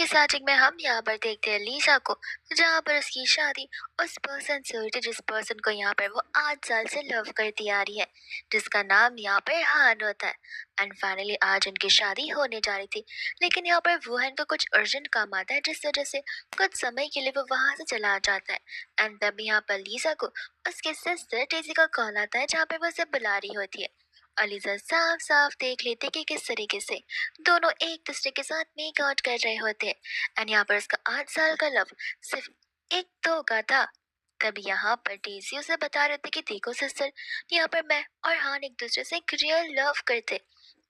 इसी स्टार्टिंग में हम यहाँ पर देखते हैं लीसा को, जहाँ पर उसकी शादी उस पर्सन से हुई थी जिस पर्सन को यहाँ पर वो 8 साल से लव करती आ रही है, जिसका नाम यहाँ पर हान होता है। एंड फाइनली आज उनकी शादी होने जा रही थी, लेकिन यहाँ पर वुहान को कुछ अर्जेंट काम आता है, जिस वजह से कुछ समय के लिए वो वहां से चला जाता है। एंड तब यहाँ पर लीसा को उसके सिस्टर टेसी का कॉल आता है, जहाँ पर वो उसे बुला रही होती है। और लीसा साफ साफ देख लेते कि किस तरीके से दोनों एक दूसरे के साथ मेक आउट कर रहे होते हैं। एंड यहाँ पर उसका 8 साल का लव सिर्फ एक दो का था। तब यहाँ पर डेजी उसे बता रहे थे कि देखो सिस्टर, यहाँ पर मैं और हान एक दूसरे से एक रियल लव करते।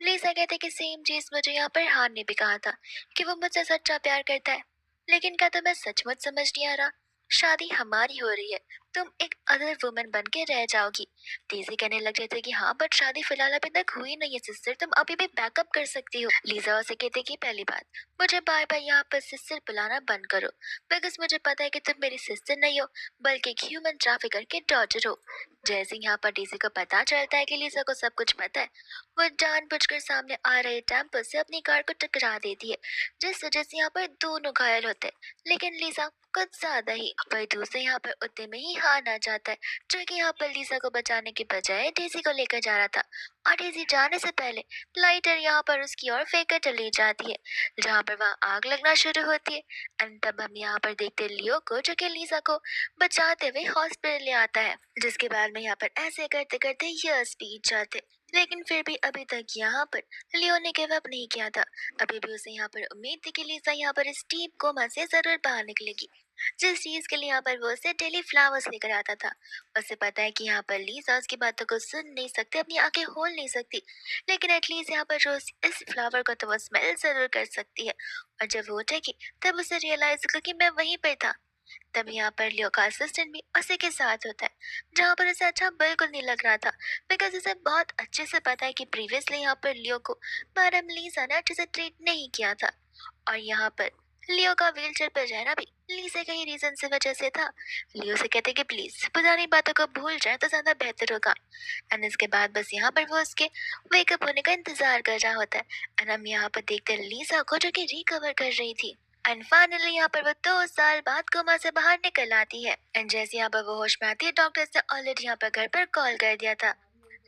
लीसा कहते कि सेम चीज मुझे यहाँ पर हान ने भी कहा था कि वो मुझसे सच्चा प्यार करता है, लेकिन क्या तुम्हें सचमुच समझ नहीं आ रहा? शादी हमारी हो रही है, तुम एक अदर वुमन बन के रह जाओगी। डेजी कहने लग जाते कि हाँ बट शादी फिलहाल अभी तक हुई नहीं है सिस्टर, तुम अभी भी बैकअप कर सकती हो। लीजा उसे कहते कि पहली बात, मुझे बार बार यहाँ पर सिस्टर बुलाना बंद करो, बिकॉज मुझे पता है कि तुम मेरी सिस्टर नहीं हो बल्कि एक ह्यूमन ट्रैफिकर के डॉटर हो। जैसे यहाँ पर डेजी को पता चलता है कि लीजा को सब कुछ पता है, वो जानबूझकर सामने आ रहे टेम्पल से अपनी कार को टकरा देती है, जिस वजह से यहाँ पर दोनों घायल होते हैं। लेकिन लीजा कुछ ज्यादा ही। वही दूसरे यहाँ पर उतने में ही हान आ जाता है, जो कि यहाँ पर लीसा को बचाने के बजाय डेजी को लेकर जा रहा था। और डेजी जाने से पहले लाइटर यहाँ पर उसकी ओर फेंकर चली जाती है, जहाँ पर वहाँ आग लगना शुरू होती है। एंड तब हम यहाँ पर देखते हैं लियो को, जो कि लीसा को बचाते हुए हॉस्पिटल ले आता है, जिसके बाद में यहाँ पर ऐसे करते करते ईयर्स बीत जाते। लेकिन फिर भी अभी तक यहाँ पर लियो ने गिव अप नहीं किया था। अभी भी उसे यहाँ पर उम्मीद थी कि लीसा यहाँ पर इस डीप कोमा से जरूर बाहर निकलेगी, जिस चीज के लिए यहाँ पर वो उसे डेली फ्लावर्स लेकर आता था। उसे पता है कि यहाँ पर लीसा उसकी बातों को सुन नहीं सकती, अपनी आंखें खोल नहीं सकती, लेकिन एटलीस्ट यहाँ पर रोज इस फ्लावर को तो वो स्मेल जरूर कर सकती है। और जब वो उठेगी तब उसे रियलाइज होगा कि मैं वहीं पर था। तब यहाँ पर लियो का असिस्टेंट भी उसी के साथ होता है, जहाँ पर उसे अच्छा बिल्कुल नहीं लग रहा था, बिकॉज उसे बहुत अच्छे से पता है कि प्रीवियसली यहाँ पर लियो को मैडम लीसा ने अच्छे से ट्रीट नहीं किया था। और यहाँ पर लियो का व्हीलचेयर पर रहना भी लीसा के ही रीजन से वजह से था। लियो से कहते कि प्लीज पुरानी बातों को भूल जाए तो ज्यादा बेहतर होगा। एंड इसके बाद बस यहाँ पर वो उसके वेकअप होने का इंतजार कर रहा होता है। एंड हम यहाँ पर देखते हैं लीसा को, जो कि रिकवर कर रही थी। एंड फाइनली यहाँ पर वो 2 साल बाद कोमा से बाहर निकल आती है। एंड जैसे यहाँ पर वो होश में आती है, डॉक्टर ने ऑलरेडी यहाँ पर घर पर कॉल कर दिया था,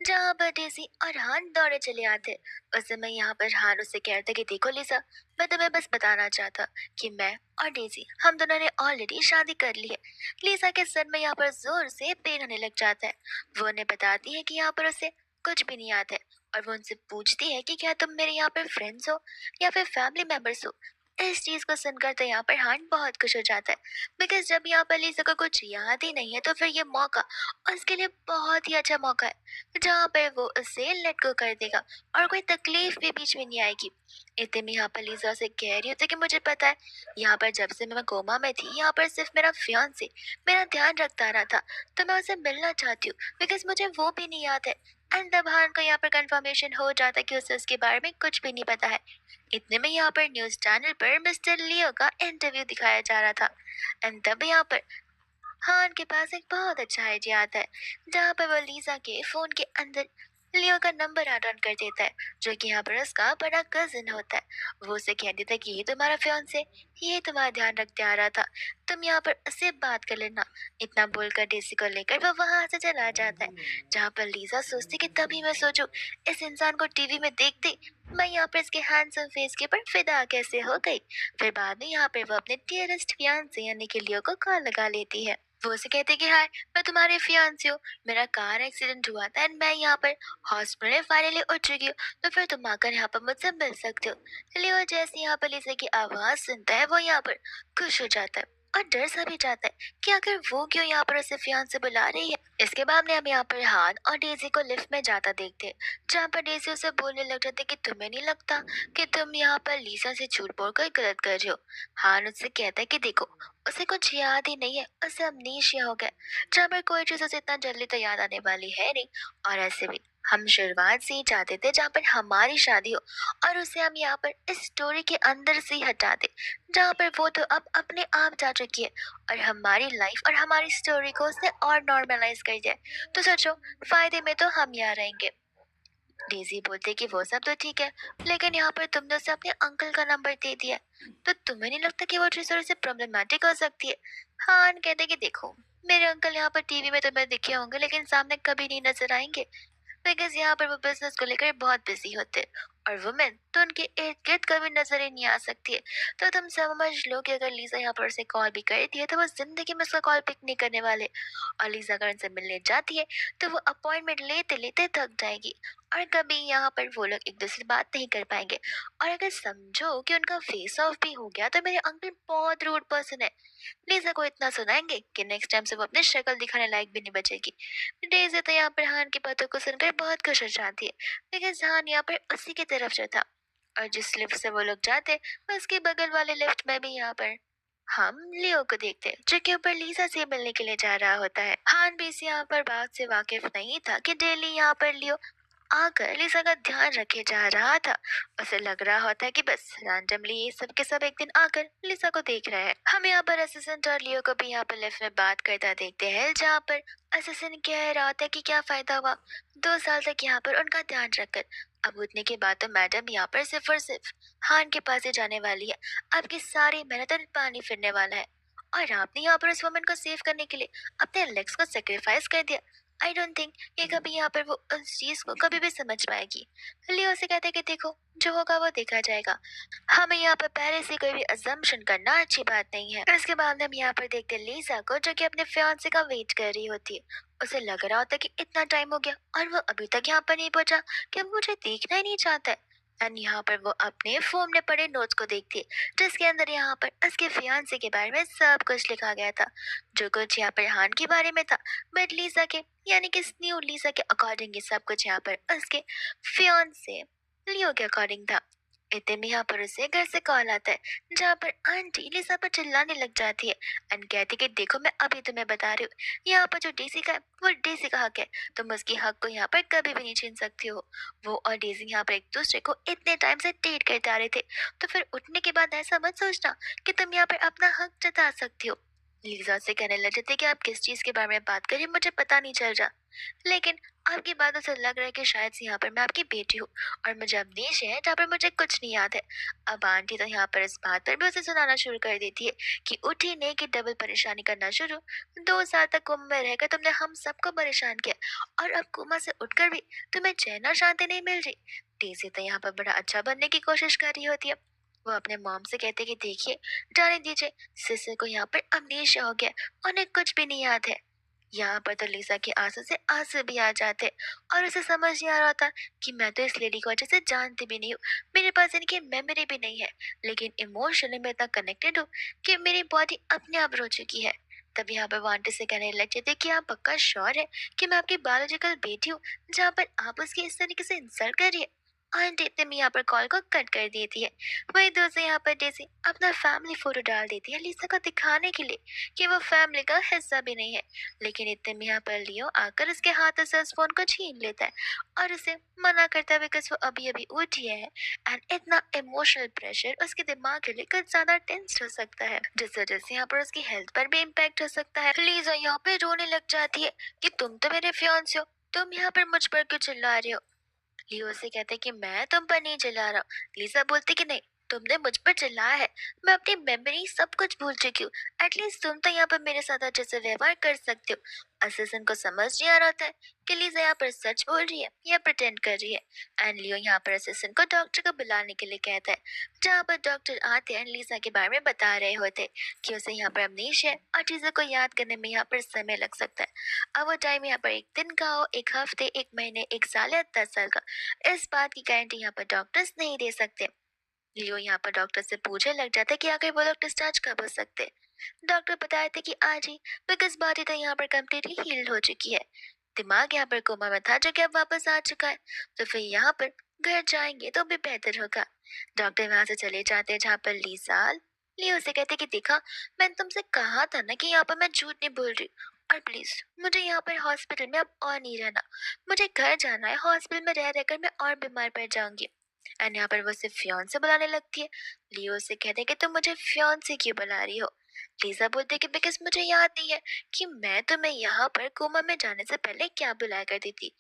जहाँ पर डेजी और हान दौड़े चले आते। उस समय यहाँ पर हान उससे कहते कि देखो लीसा, मैं तुम्हें बस बताना चाहता कि मैं और डेजी हम दोनों ने ऑलरेडी शादी कर ली है। लीसा के सर में यहाँ पर जोर से पेन होने लग जाता है। वो उन्हें बताती है कि यहाँ पर उसे कुछ भी नहीं याद है, और वो उनसे पूछती है कि क्या तुम मेरे यहाँ पर फ्रेंड्स हो या फिर फैमिली मेंबर्स हो। इस चीज को सुनकर तो यहाँ पर हान बहुत खुश हो जाता है, बिकॉज जब यहाँ पर लीसा को कुछ याद ही नहीं है तो फिर ये मौका उसके लिए बहुत ही अच्छा मौका है, जहाँ पर वो उसे लेट गो कर देगा और कोई तकलीफ भी बीच में नहीं आएगी। इतने में यहाँ पर लीजा से कह रही होती है कि मुझे पता है, यहाँ पर जब से मैं कोमा में थी यहाँ पर सिर्फ मेरा फियांसे मेरा ध्यान रखता रहा था, तो मैं उसे मिलना चाहती हूँ, बिकॉज मुझे वो भी नहीं याद है। एंड तब हान को यहाँ पर कंफर्मेशन हो जाता है कि उसे उसके बारे में कुछ भी नहीं पता है। इतने में यहाँ पर न्यूज चैनल पर मिस्टर लियो का इंटरव्यू दिखाया जा रहा था। एंड तब यहाँ पर हान के पास एक बहुत अच्छा आइडिया आता है, जहाँ पर वो लीजा के फोन के अंदर लियो का नंबर ऐड ऑन कर देता है, जो कि यहाँ पर उसका बड़ा कजिन होता है। वो उसे कह देता है कि ये तुम्हारा फियांसे, ये तुम्हारा ध्यान रखते आ रहा था, तुम यहाँ पर उससे बात कर लेना। इतना बोलकर डेसी को लेकर वो वहां से चला जाता है, जहाँ पर लीजा सोचती कि तभी मैं सोचू इस इंसान को टीवी में देखते मैं यहाँ पर इसके हैंडसम फेस के ऊपर फिदा कैसे हो गई। फिर बाद में यहाँ पर वो अपने डियरेस्ट फियांसे यानी कि लियो को कॉल लगा लेती है। वो उसे कहते कि हाय, मैं तुम्हारे फियांसे हूँ, मेरा कार एक्सीडेंट हुआ था एंड मैं यहाँ पर हॉस्पिटल में फाइनली उठ चुकी हूँ, तो फिर तुम आकर यहाँ पर मुझसे मिल सकते हो। लियो जैसे यहाँ पर लीसा की आवाज सुनता है, वो यहाँ पर खुश हो जाता है और डर सा भी जाता है कि आखिर वो क्यों यहाँ पर उसे फियांसे बुला रही है। इसके बाद में हम यहाँ पर हान और डेजी को लिफ्ट में जाता देखते हैं, जहाँ पर डेजी उसे बोलने लग जाती है कि तुम्हें नहीं लगता कि तुम यहाँ पर लीसा से झूठ बोलकर गलत कर रहे हो। हान उससे कहता है कि देखो, उसे कुछ याद ही नहीं है, उसे अमनीशिया हो गया, जहाँ पर कोई चीज उसे इतना जल्दी तो याद आने वाली है नहीं। और ऐसे भी हम शुरुआत से ही चाहते थे जहाँ पर हमारी शादी हो, और उसे हम यहाँ पर इस स्टोरी के अंदर से ही हटा दे, जहाँ पर वो तो अब अपने आप जा चुकी है, और हमारी लाइफ और हमारी स्टोरी को उसने और नॉर्मलाइज कर दिया है। तो सोचो, फायदे में तो हम यहाँ रहेंगे। डेज़ी बोलती है कि वो सब तो ठीक है, लेकिन यहाँ पर तुमने उसे अपने अंकल का नंबर दे दिया है, तो तुम्हें नहीं लगता कि वो चीज़ थोड़ी-सी प्रॉब्लमैटिक हो सकती है? हान कहते हैं कि देखो, मेरे अंकल यहाँ पर टीवी में तुम्हें दिखे होंगे लेकिन सामने कभी नहीं नज़र आएँगे। बिकॉज़ यहाँ पर वो बिज़नेस को लेकर बहुत बिज़ी होते हैं और वुमेन तो उनके इर्द-गिर्द कभी नज़र ही नहीं आ सकती है। तो तुम समझ लो कि अगर लीज़ा यहाँ पर उसे कॉल भी करती है तो वो ज़िंदगी में उसका कॉल पिक नहीं करने वाले और लीज़ा अगर उनसे मिलने जाती है तो वो अपॉइंटमेंट लेते-लेते थक जाएगी और कभी यहाँ पर वो लोग एक-दूसरे से बात नहीं कर पाएँगे। और अगर समझो कि उनका फेस ऑफ भी हो गया तो मेरे अंकल बहुत रूड पर्सन है। लीज़ा को इतना सुनाएँगे कि नेक्स्ट टाइम से वो अपनी शक्ल दिखाने लायक भी नहीं बचेगी। डेज़ी तो यहाँ पर हान की बातों को सुनकर बहुत खुश हो जाती है, लेकिन हान यहाँ पर उसी की तरफ जो था और जिस लिफ्ट से वो लोग जाते, उसके बगल वाले लिफ्ट में भी यहाँ पर हम लियो को देखते हैं, जो कि ऊपर लीसा से मिलने के लिए जा रहा होता है। हान भी इस यहाँ पर बात से वाकिफ नहीं था कि डेली यहाँ पर लियो आकर लिसा का ध्यान रखे जा रहा था। उसे लग रहा होता है कि बस रैंडमली ये सब के सब एक दिन आकर लिसा को देख रहे हैं। हम यहाँ पर असिस्टेंट और लियो को भी यहाँ पर लिफ्ट में बात करता देखते हैं, जहाँ पर असिस्टेंट कह रहा होता है कि क्या फायदा हुआ 2 साल तक यहाँ पर उनका ध्यान रखकर। अब उठने के बाद तो मैडम यहाँ पर सिर्फ और सिर्फ हान के पास ही जाने वाली है। आपकी सारी मेहनत और पानी फिरने वाला है और आपने यहाँ पर उस वुमन को सेव करने के लिए अपने लेग्स को सेक्रीफाइस कर दिया। आई डोंट थिंक ये कभी यहाँ पर वो उस चीज को कभी भी समझ पाएगी। लियो से कहते हैं कि देखो, जो होगा वो देखा जाएगा। हमें यहाँ पर पहले से कोई भी अजम्पशन करना अच्छी बात नहीं है। इसके बाद हम यहाँ पर देखते हैं लीजा को, जो कि अपने फियांसे का वेट कर रही होती है। उसे लग रहा होता है कि इतना टाइम हो गया और वो अभी तक यहाँ पर नहीं पहुंचा, कि वो मुझे देखना ही नहीं चाहता है। एंड यहाँ पर वो अपने फोन में पड़े नोट्स को देखती है, जिसके अंदर यहाँ पर उसके फियांसे के बारे में सब कुछ लिखा गया था, जो कुछ यहाँ पर हान के बारे में था, बट लीजा के यानी कि इस न्यू लीजा के अकॉर्डिंग ये सब कुछ यहाँ पर उसके फियांसे लियो के अकॉर्डिंग था। इतने में यहाँ पर उसे घर से कॉल आता है, जहाँ पर आंटी लिसा पर चिल्लाने लग जाती है एंड कहती कि देखो, मैं अभी तुम्हें बता रही हूँ, यहाँ पर जो डेजी का है वो डेजी का हक है, तुम उसकी हक को यहाँ पर कभी भी नहीं छीन सकती हो। वो और डेजी यहाँ पर एक दूसरे को इतने टाइम से डेट करते आ रहे थे, तो फिर उठने के बाद ऐसा मत सोचना कि तुम यहाँ पर अपना हक जता सकती हो। लीजा से कहने लग जाती है कि आप किस चीज के बारे में बात कर रही हो, मुझे पता नहीं चल रहा, लेकिन आपकी बातों से लग रहा है कि शायद से यहाँ पर मैं आपकी बेटी हूँ और मुझे अवनीश है जहाँ पर मुझे कुछ नहीं याद है। अब आंटी तो यहाँ पर इस बात पर भी उसे सुनाना शुरू कर देती है कि उठी नहीं कि डबल परेशानी करना शुरू। 2 साल तक कोमा में रहकर तुमने हम सबको परेशान किया और अब कोमा से उठकर भी तुम्हें चैन और शांति नहीं मिल रही। डेज़ी तो यहाँ पर बड़ा अच्छा बनने की कोशिश कर रही होती है। वो अपने मॉम से कहते कि देखिए, जाने दीजिए, सिस्टर को यहाँ पर अमनेशिया हो गया, उन्हें कुछ भी नहीं याद है। यहाँ पर तो लिसा के आंसू से आंसू भी आ जाते और उसे समझ नहीं आ रहा था कि मैं तो इस लेडी को अच्छे से जानती भी नहीं हूँ, मेरे पास इनकी मेमोरी भी नहीं है, लेकिन इमोशनली मैं इतना कनेक्टेड हूँ कि मेरी बॉडी अपने आप रो चुकी है। तब यहाँ पर वो आंटी से कहने लग जाते कि आप पक्का श्योर है कि मैं आपकी बायोलॉजिकल बेटी हूँ, जहाँ पर आप उसकी इस तरीके से इंसल्ट कर रही है। आंटी इतने में यहाँ पर कॉल को कट कर देती है। वही दूसरी यहाँ पर डेज़ी अपना फैमिली फोटो डाल देती है लिसा को दिखाने के लिए कि वो फैमिली का हिस्सा भी नहीं है, लेकिन इतने में यहाँ पर लियो आकर उसके हाथों से उस फोन को छीन लेता है और उसे मना करता है, बिकॉज वो अभी अभी उठी है एंड इतना इमोशनल प्रेशर उसके दिमाग के लिए कुछ ज्यादा टेंस हो सकता है, जिस वजह से यहाँ पर उसकी हेल्थ पर भी इम्पैक्ट हो सकता है। लीजा यहाँ पे रोने लग जाती है कि तुम तो मेरे फियांसे हो, तुम यहाँ पर मुझ पर क्यों चिल्ला रहे हो। लियो से कहते कि मैं तुम पर नहीं चिल्ला रहा हूँ। लिसा बोलती कि नहीं, तुमने मुझ पर चिल्लाया है, मैं अपनी मेमोरी सब कुछ भूल चुकी हूँ, एटलीस्ट तुम तो यहाँ पर मेरे साथ अच्छे से व्यवहार कर सकते हो। असिस्टेंट को समझ नहीं आ रहा था कि लिसा यहाँ पर सच बोल रही है या प्रिटेंड कर रही है। एंड लियो यहाँ पर असिस्टेंट को डॉक्टर को बुलाने के लिए कहता है, जहाँ पर डॉक्टर आते हैं लिसा के बारे में बता रहे होते हैं कि उसे यहाँ पर अमनीश है और चीजों को याद करने में यहाँ पर समय लग सकता है। अब वो टाइम यहाँ पर एक दिन का हो, एक हफ्ते, एक महीने, 1 साल या 10 साल का, इस बात की गारंटी यहाँ पर डॉक्टर्स नहीं दे सकते। लियो यहाँ पर डॉक्टर से पूछने लग जाता है कि आखिर वो लोग डिस्चार्ज कब हो सकते हैं। डॉक्टर बताए थे कि आज ही, बिकॉज बॉडी तो यहाँ पर कम्प्लीटली हील्ड हो चुकी है। दिमाग यहाँ पर कोमा में था, जो कि अब वापस आ चुका है, तो फिर यहाँ पर घर जाएंगे तो भी बेहतर होगा। डॉक्टर वहां से चले जाते हैं, जहाँ पर लीसा लियो से कहते कि देखा, मैंने तुमसे कहा था ना कि यहाँ पर मैं झूठ नहीं बोल रही, और प्लीज मुझे यहाँ पर हॉस्पिटल में अब और नहीं रहना, मुझे घर जाना है, हॉस्पिटल में रह रहकर मैं और बीमार पड़ जाऊंगी। एंड यहाँ पर वो सिर्फ फियोन से बुलाने लगती है। लियो से कहते कि तुम मुझे फियोन से क्यों बुला रही हो। लीजा बोलती है कि बिकॉज मुझे याद नहीं है कि मैं तुम्हें यहाँ पर कोमा में जाने से पहले क्या बुलाया करती थी।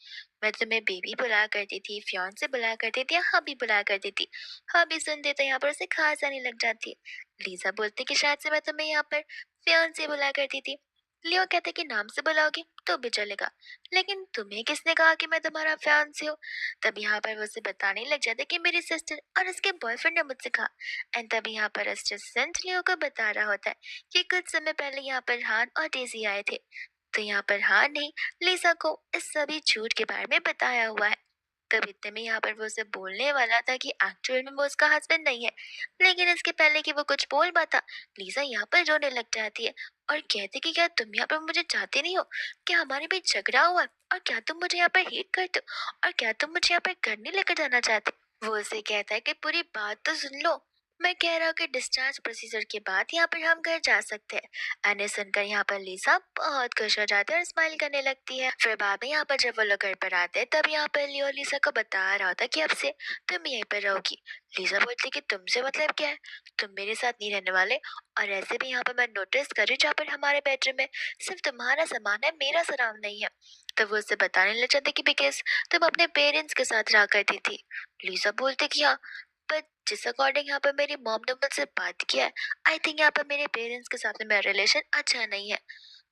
मैं तुम्हें बेबी बुलाया करती थी, फियांसे बुलाया करती थी या हबी बुलाया करती थी। हबी सुनते तो यहाँ पर उसे खास आने लग जाती है। लीजा बोलती है कि शायद से मैं तुम्हें यहाँ पर फियांसे बुलाया करती थी। लियो कहते कि नाम से बुलाओगे तो भी चलेगा, लेकिन तुम्हें किसने कहा कि मैं तुम्हारा फियांसे हूँ। तब यहाँ पर वो उसे बताने लग जाता है कि मेरी सिस्टर और उसके बॉयफ्रेंड ने मुझसे कहा। एंड तब यहाँ पर असिस्टेंट लियो को बता रहा होता है कि कुछ समय पहले यहाँ पर हान और डेजी आए थे। तो यहाँ पर हान ने लिसा को इस सभी झूठ के बारे में बताया हुआ है। तब इतने में यहाँ पर वो उसे बोलने वाला था कि एक्चुअल में वो उसका हस्बैंड नहीं है, लेकिन इसके पहले कि वो कुछ बोल पाता, लिसा यहाँ पर रोने लग जाती है और कहती कि क्या तुम यहाँ पर मुझे चाहते नहीं हो? क्या हमारे बीच झगड़ा हुआ है? और क्या तुम मुझे यहाँ पर हेट करते हो? और क्या तुम मुझे यहाँ पर घर नहीं लेकर जाना चाहते? वो उसे कहता है कि पूरी बात तो सुन लो। मैं कह रहा हूँ कि डिस्चार्ज प्रोसीजर के बाद यहाँ पर हम घर जा सकते हैं। एने सुनकर यहाँ पर लिसा बहुत खुश हो जाती है और स्माइल करने लगती है। फिर बाद में यहाँ पर जब वो लोग घर पर आते हैं तब यहाँ पर लियो लिसा को बता रहा होता है कि अब से तुम यहीं पर रहोगी। लिसा बोलती कि तुमसे मतलब क्या है, तुम मेरे साथ नहीं रहने वाले। और ऐसे भी यहाँ पर मैं नोटिस कर रही हूँ जहाँ पर हमारे बेडरूम में सिर्फ तुम्हारा सामान है, मेरा सामान नहीं है। तो वो उससे बताने लग जाते कि बिकॉज तुम अपने पेरेंट्स के साथ रहा करती थी। लिसा बोलती कि हाँ, पर जिस अकॉर्डिंग यहाँ पर मेरी मॉम ने मुझसे बात किया है, आई थिंक यहाँ पर मेरे पेरेंट्स के साथ में मेरा रिलेशन अच्छा नहीं है,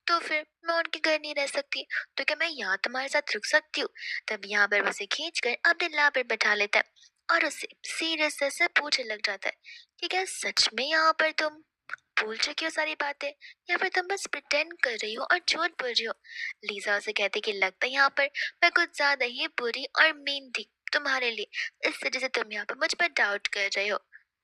तो फिर मैं उनके घर नहीं रह सकती। तो क्या मैं यहाँ तुम्हारे साथ रुक सकती हूँ? तब यहाँ पर वो उसे खींच कर अपने लाभ पर बैठा लेता है और उससे सीरियस से पूछने लग जाता है कि क्या सच में यहाँ पर तुम भूल चुकी हो सारी बातें, या फिर तुम बस प्रिटेंड कर रही हो और झूठ बोल रही हो। लीजा उसे कहती कि लगता है यहाँ पर मैं कुछ ज्यादा ही बुरी और मीन थी तुम्हारे लिए, इस वजह से तुम यहाँ पर मुझ पर डाउट कर रहे हो।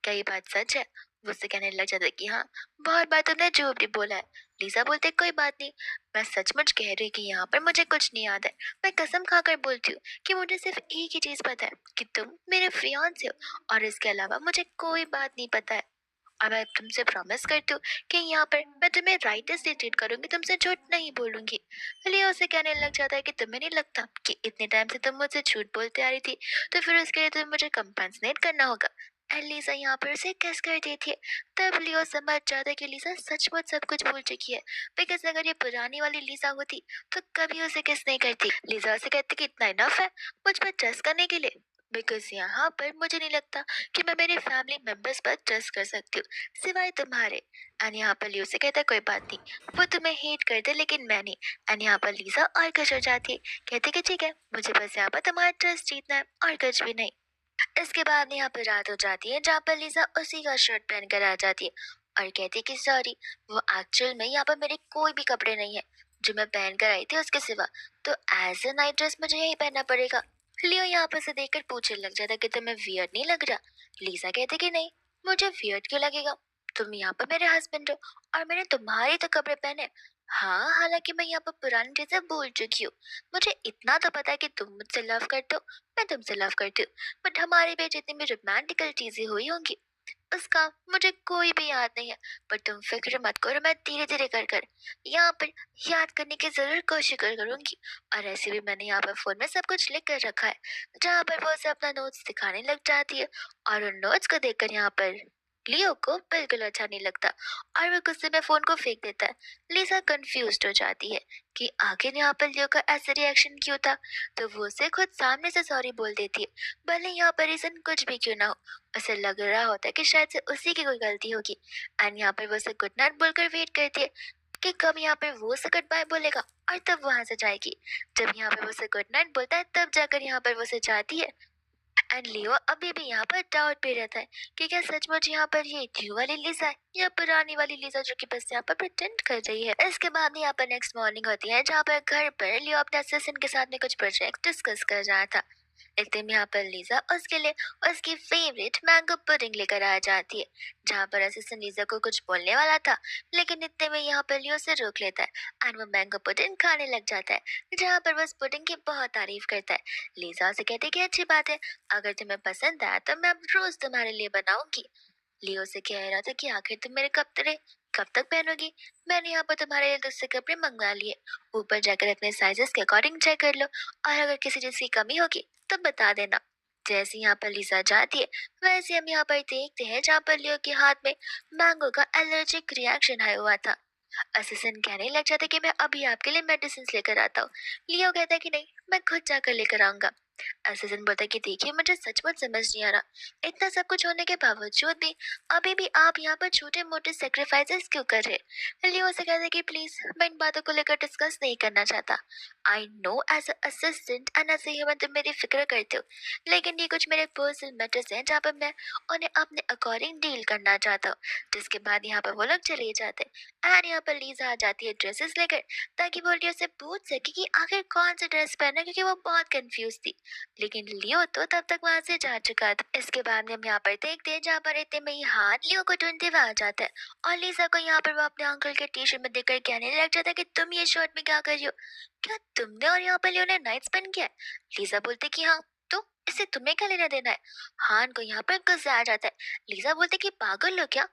क्या ये बात सच है? वो उससे कहने लग जाता है कि हाँ, बहुत बार तुमने झूठ भी बोला है। लीजा बोलते कोई बात नहीं, मैं सचमुच कह रही कि यहाँ पर मुझे कुछ नहीं याद है। मैं कसम खाकर बोलती हूँ कि मुझे सिर्फ एक ही चीज पता है कि तुम मेरे फियांसे हो, और इसके अलावा मुझे कोई बात नहीं पता है। और मैं तुमसे प्रॉमिस करती हूँ कि यहाँ पर मैं तुम्हें राइटली ट्रीट करूंगी, तुमसे झूठ नहीं बोलूंगी। लियो उसे कहने लग जाता है कि तुम्हें नहीं लगता कि इतने टाइम से तुम मुझसे झूठ बोलते आ रही थी, तो फिर उसके लिए तुम्हें मुझे कंपनसेट करना होगा। एंड लीसा यहाँ पर उसे किस कर देती है। तब लियो समझ जाता है कि लीसा सचमुच सब कुछ भूल चुकी है, बिकॉज अगर ये पुरानी वाली लीसा होती तो कभी उसे किस नहीं करती। लीसा उसे कहती कि इतना इनफ है मुझ पर ट्रस्ट करने के लिए, बिकॉज यहाँ पर मुझे नहीं लगता कि मैं मेरे फैमिली मेंबर्स पर ट्रस्ट कर सकती हूँ सिवाय तुम्हारे। एंड यहाँ पर लियो से कहता है कोई बात नहीं, वो तुम्हें हेट कर दे लेकिन मैं नहीं। एंड यहाँ पर लीजा और खुश हो जाती है, कहती कि ठीक है, मुझे बस यहाँ पर तुम्हारा ट्रस्ट जीतना है और कुछ भी नहीं। इसके बाद यहाँ पर रात हो जाती है जहाँ पर लिसा उसी का शर्ट पहन कर आ जाती है और कहती है कि सॉरी, वो एक्चुअल में यहाँ पर मेरे कोई भी कपड़े नहीं है जो मैं पहन कर आई थी उसके सिवा, तो एज ए नाइट ड्रेस मुझे यही पहनना पड़ेगा। लियो यहाँ पर से देखकर पूछने लग जाता कि तुम्हें वियर्ड नहीं लग रहा? लीसा कहती कि नहीं, मुझे वियर्ड क्यों लगेगा, तुम यहाँ पर मेरे हस्बैंड हो और मैंने तुम्हारे तो कपड़े पहने। हाँ, हालांकि मैं यहाँ पर पुरानी चीजें भूल चुकी हूँ। मुझे इतना तो पता है कि तुम मुझसे लव करते हो, मैं तुमसे लव करती हूँ, बट हमारे बीच जितनी भी रोमांटिकल चीजें हुई होंगी उसका मुझे कोई भी याद नहीं है। पर तुम फिक्र मत करो, मैं धीरे धीरे कर कर यहाँ पर याद करने की जरूर कोशिश करूंगी। और ऐसे भी मैंने यहाँ पर फोन में सब कुछ लिख कर रखा है, जहाँ पर वो उसे अपना नोट्स दिखाने लग जाती है। और उन नोट्स को देखकर यहाँ पर लियो को बिल्कुल अच्छा नहीं लगता और वो गुस्से में फोन को फेंक देता है। लिसा कंफ्यूज हो जाती है कि आखिर यहाँ पर लियो का ऐसा रिएक्शन क्यों था, तो वो उसे खुद सामने से सॉरी बोल देती है, भले यहाँ पर रीजन कुछ भी क्यों ना हो। उसे लग रहा होता है कि शायद से उसी की कोई गलती होगी। एंड यहाँ पर वो उसे गुड नाइट बोलकर वेट करती है कि कब यहाँ पर वो उसे गुड बाय बोलेगा और तब वहां से जाएगी। जब यहाँ पर वो उसे गुड नाइट बोलता है तब जाकर यहाँ पर वो उसे जाती है। एंड लियो अभी भी यहाँ पर डाउट पे रहता है कि क्या सचमुच यहाँ पर ये न्यू वाली लिसा है या पुरानी वाली लिसा जो कि बस यहाँ पर प्रिटेंड कर रही है। इसके बाद यहाँ पर नेक्स्ट मॉर्निंग होती है जहाँ पर घर पर लियो अपने असिस्टेंट के साथ में कुछ प्रोजेक्ट डिस्कस कर रहा था। एक दिन यहाँ पर लीजा उसके लिए उसकी फेवरेट मैंगो पुडिंग लेकर आ जाती है, जहाँ पर असिस्टेंट लीजा को कुछ बोलने वाला था, लेकिन इतने में यहाँ पर लियो उसे रोक लेता है एंड वो मैंगो पुडिंग खाने लग जाता है, जहाँ पर वो उस पुडिंग की बहुत तारीफ करता है। लीजा उसे कहती है कि अच्छी बात है, अगर तुम्हें पसंद आया तो मैं अब रोज तुम्हारे लिए बनाऊंगी। लियो से कह रहा था कि आखिर तुम मेरे कपड़े कब तक पहनोगी? मैंने यहाँ पर तुम्हारे लिए दूसरे कपड़े मंगवा लिए, ऊपर जाकर अपने साइजेस के अकॉर्डिंग चेक कर लो, और अगर किसी चीज की कमी होगी तो बता देना। जैसे यहाँ पर लिसा जाती है, वैसे हम यहाँ पर देखते हैं जहाँ पर लियो के हाथ में मैंगो का एलर्जिक रिएक्शन आया हुआ था। असिस्टेंट कहने लग जाता है कि मैं अभी आपके लिए मेडिसिन लेकर आता हूँ। लियो कहता है कि नहीं, मैं खुद जाकर लेकर आऊंगा। असिस्टेंट बोलता है कि देखिए, मुझे सचमुच समझ नहीं आ रहा, इतना सब कुछ होने के बावजूद भी अभी भी आप यहाँ पर छोटे मोटे सेक्रीफाइसेस क्यों कर रहे हैं। लियो से कहता है कि प्लीज, मैं इन बातों को लेकर डिस्कस नहीं करना चाहता। I know as assistant and as human तुम मेरी फिक्र करते हो, लेकिन ये कुछ मेरे पर्सनल मैटर्स हैं जहाँ पर मैं उन्हें अपने अकॉर्डिंग डील करना चाहता हूँ। जिसके बाद यहाँ पर वो लोग चले जाते हैं एंड यहाँ पर लीजा आ जाती है ड्रेसेस लेकर, ताकि वो लियो से पूछ सके कि आखिर कौन सी ड्रेस पहनना है, क्योंकि वो बहुत कंफ्यूज थी। लेकिन लियो तो तब तक वहां से जा चुका था। इसके बाद में हम यहाँ पर देखते हैं जहाँ पर इतने में ही हाथ लियो को ढूंढते हुए आ जाता है और लीजा को यहाँ पर वो अपने अंकल के टी शर्ट में देखकर कहने लग जाता है कि तुम ये शर्ट में क्या कर रही हो, क्या तुमने और यहाँ पर लियो ने नाइट स्पेंड किया है। लीजा बोलती कि हाँ, तो इससे तुम्हें क्या लेना देना है। हान को यहाँ पर गुस्सा आ जाता है। लीजा बोलती कि पागल हो क्या,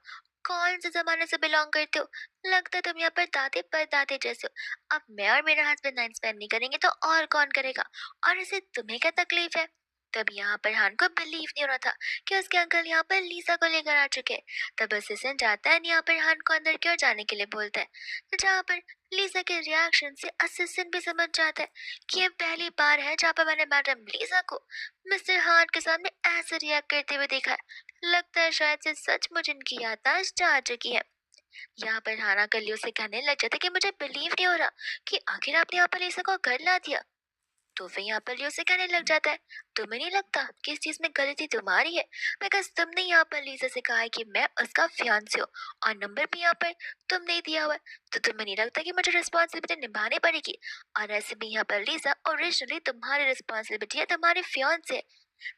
कौन से जमाने से बिलोंग करते हो, लगता है तुम यहाँ पर दादे परदादे जैसे हो। अब मैं और मेरा हस्बैंड नाइट स्पेंड नहीं करेंगे तो और कौन करेगा, और इसे तुम्हें क्या तकलीफ है। तब यहाँ पर हान को बिलीव नहीं हो रहा था कि उसके अंकल यहाँ पर लीसा को लेकर आ चुके हैं। तब असिस्टेंट जाता है यहाँ पर हान को अंदर की ओर जाने के लिए बोलता है, जहाँ पर लीसा के रिएक्शन से असिस्टेंट भी समझ जाता है कि ये पहली बार है जहाँ पर मैंने मैडम लीसा को मिस्टर हान के सामने ऐसे रिएक्ट करते हुए देखा है। लगता है शायद से सचमुच इनकी याददाश्त जा चुकी है। यहाँ पर हाना कलियों से कहने लग जाता कि मुझे बिलीव नहीं हो रहा कि आखिर आपने यहाँ पर लीसा को घर ला दिया। तो फिर यहाँ पर लियो से कहने लग जाता है, तुम्हें नहीं लगता कि इस चीज में गलती तुम्हारी है, बिकॉज तुमने यहाँ पर लीजा से कहा है कि मैं उसका फियांसे हूँ और नंबर भी यहाँ पर तुमने ही दिया हुआ है, तो तुम्हें नहीं लगता कि मुझे रिस्पॉन्सिबिलिटी निभानी पड़ेगी। और ऐसे भी यहाँ पर लीजा ओरिजिनली तुम्हारी रिस्पॉन्सिबिलिटी है, तुम्हारे फियांसे।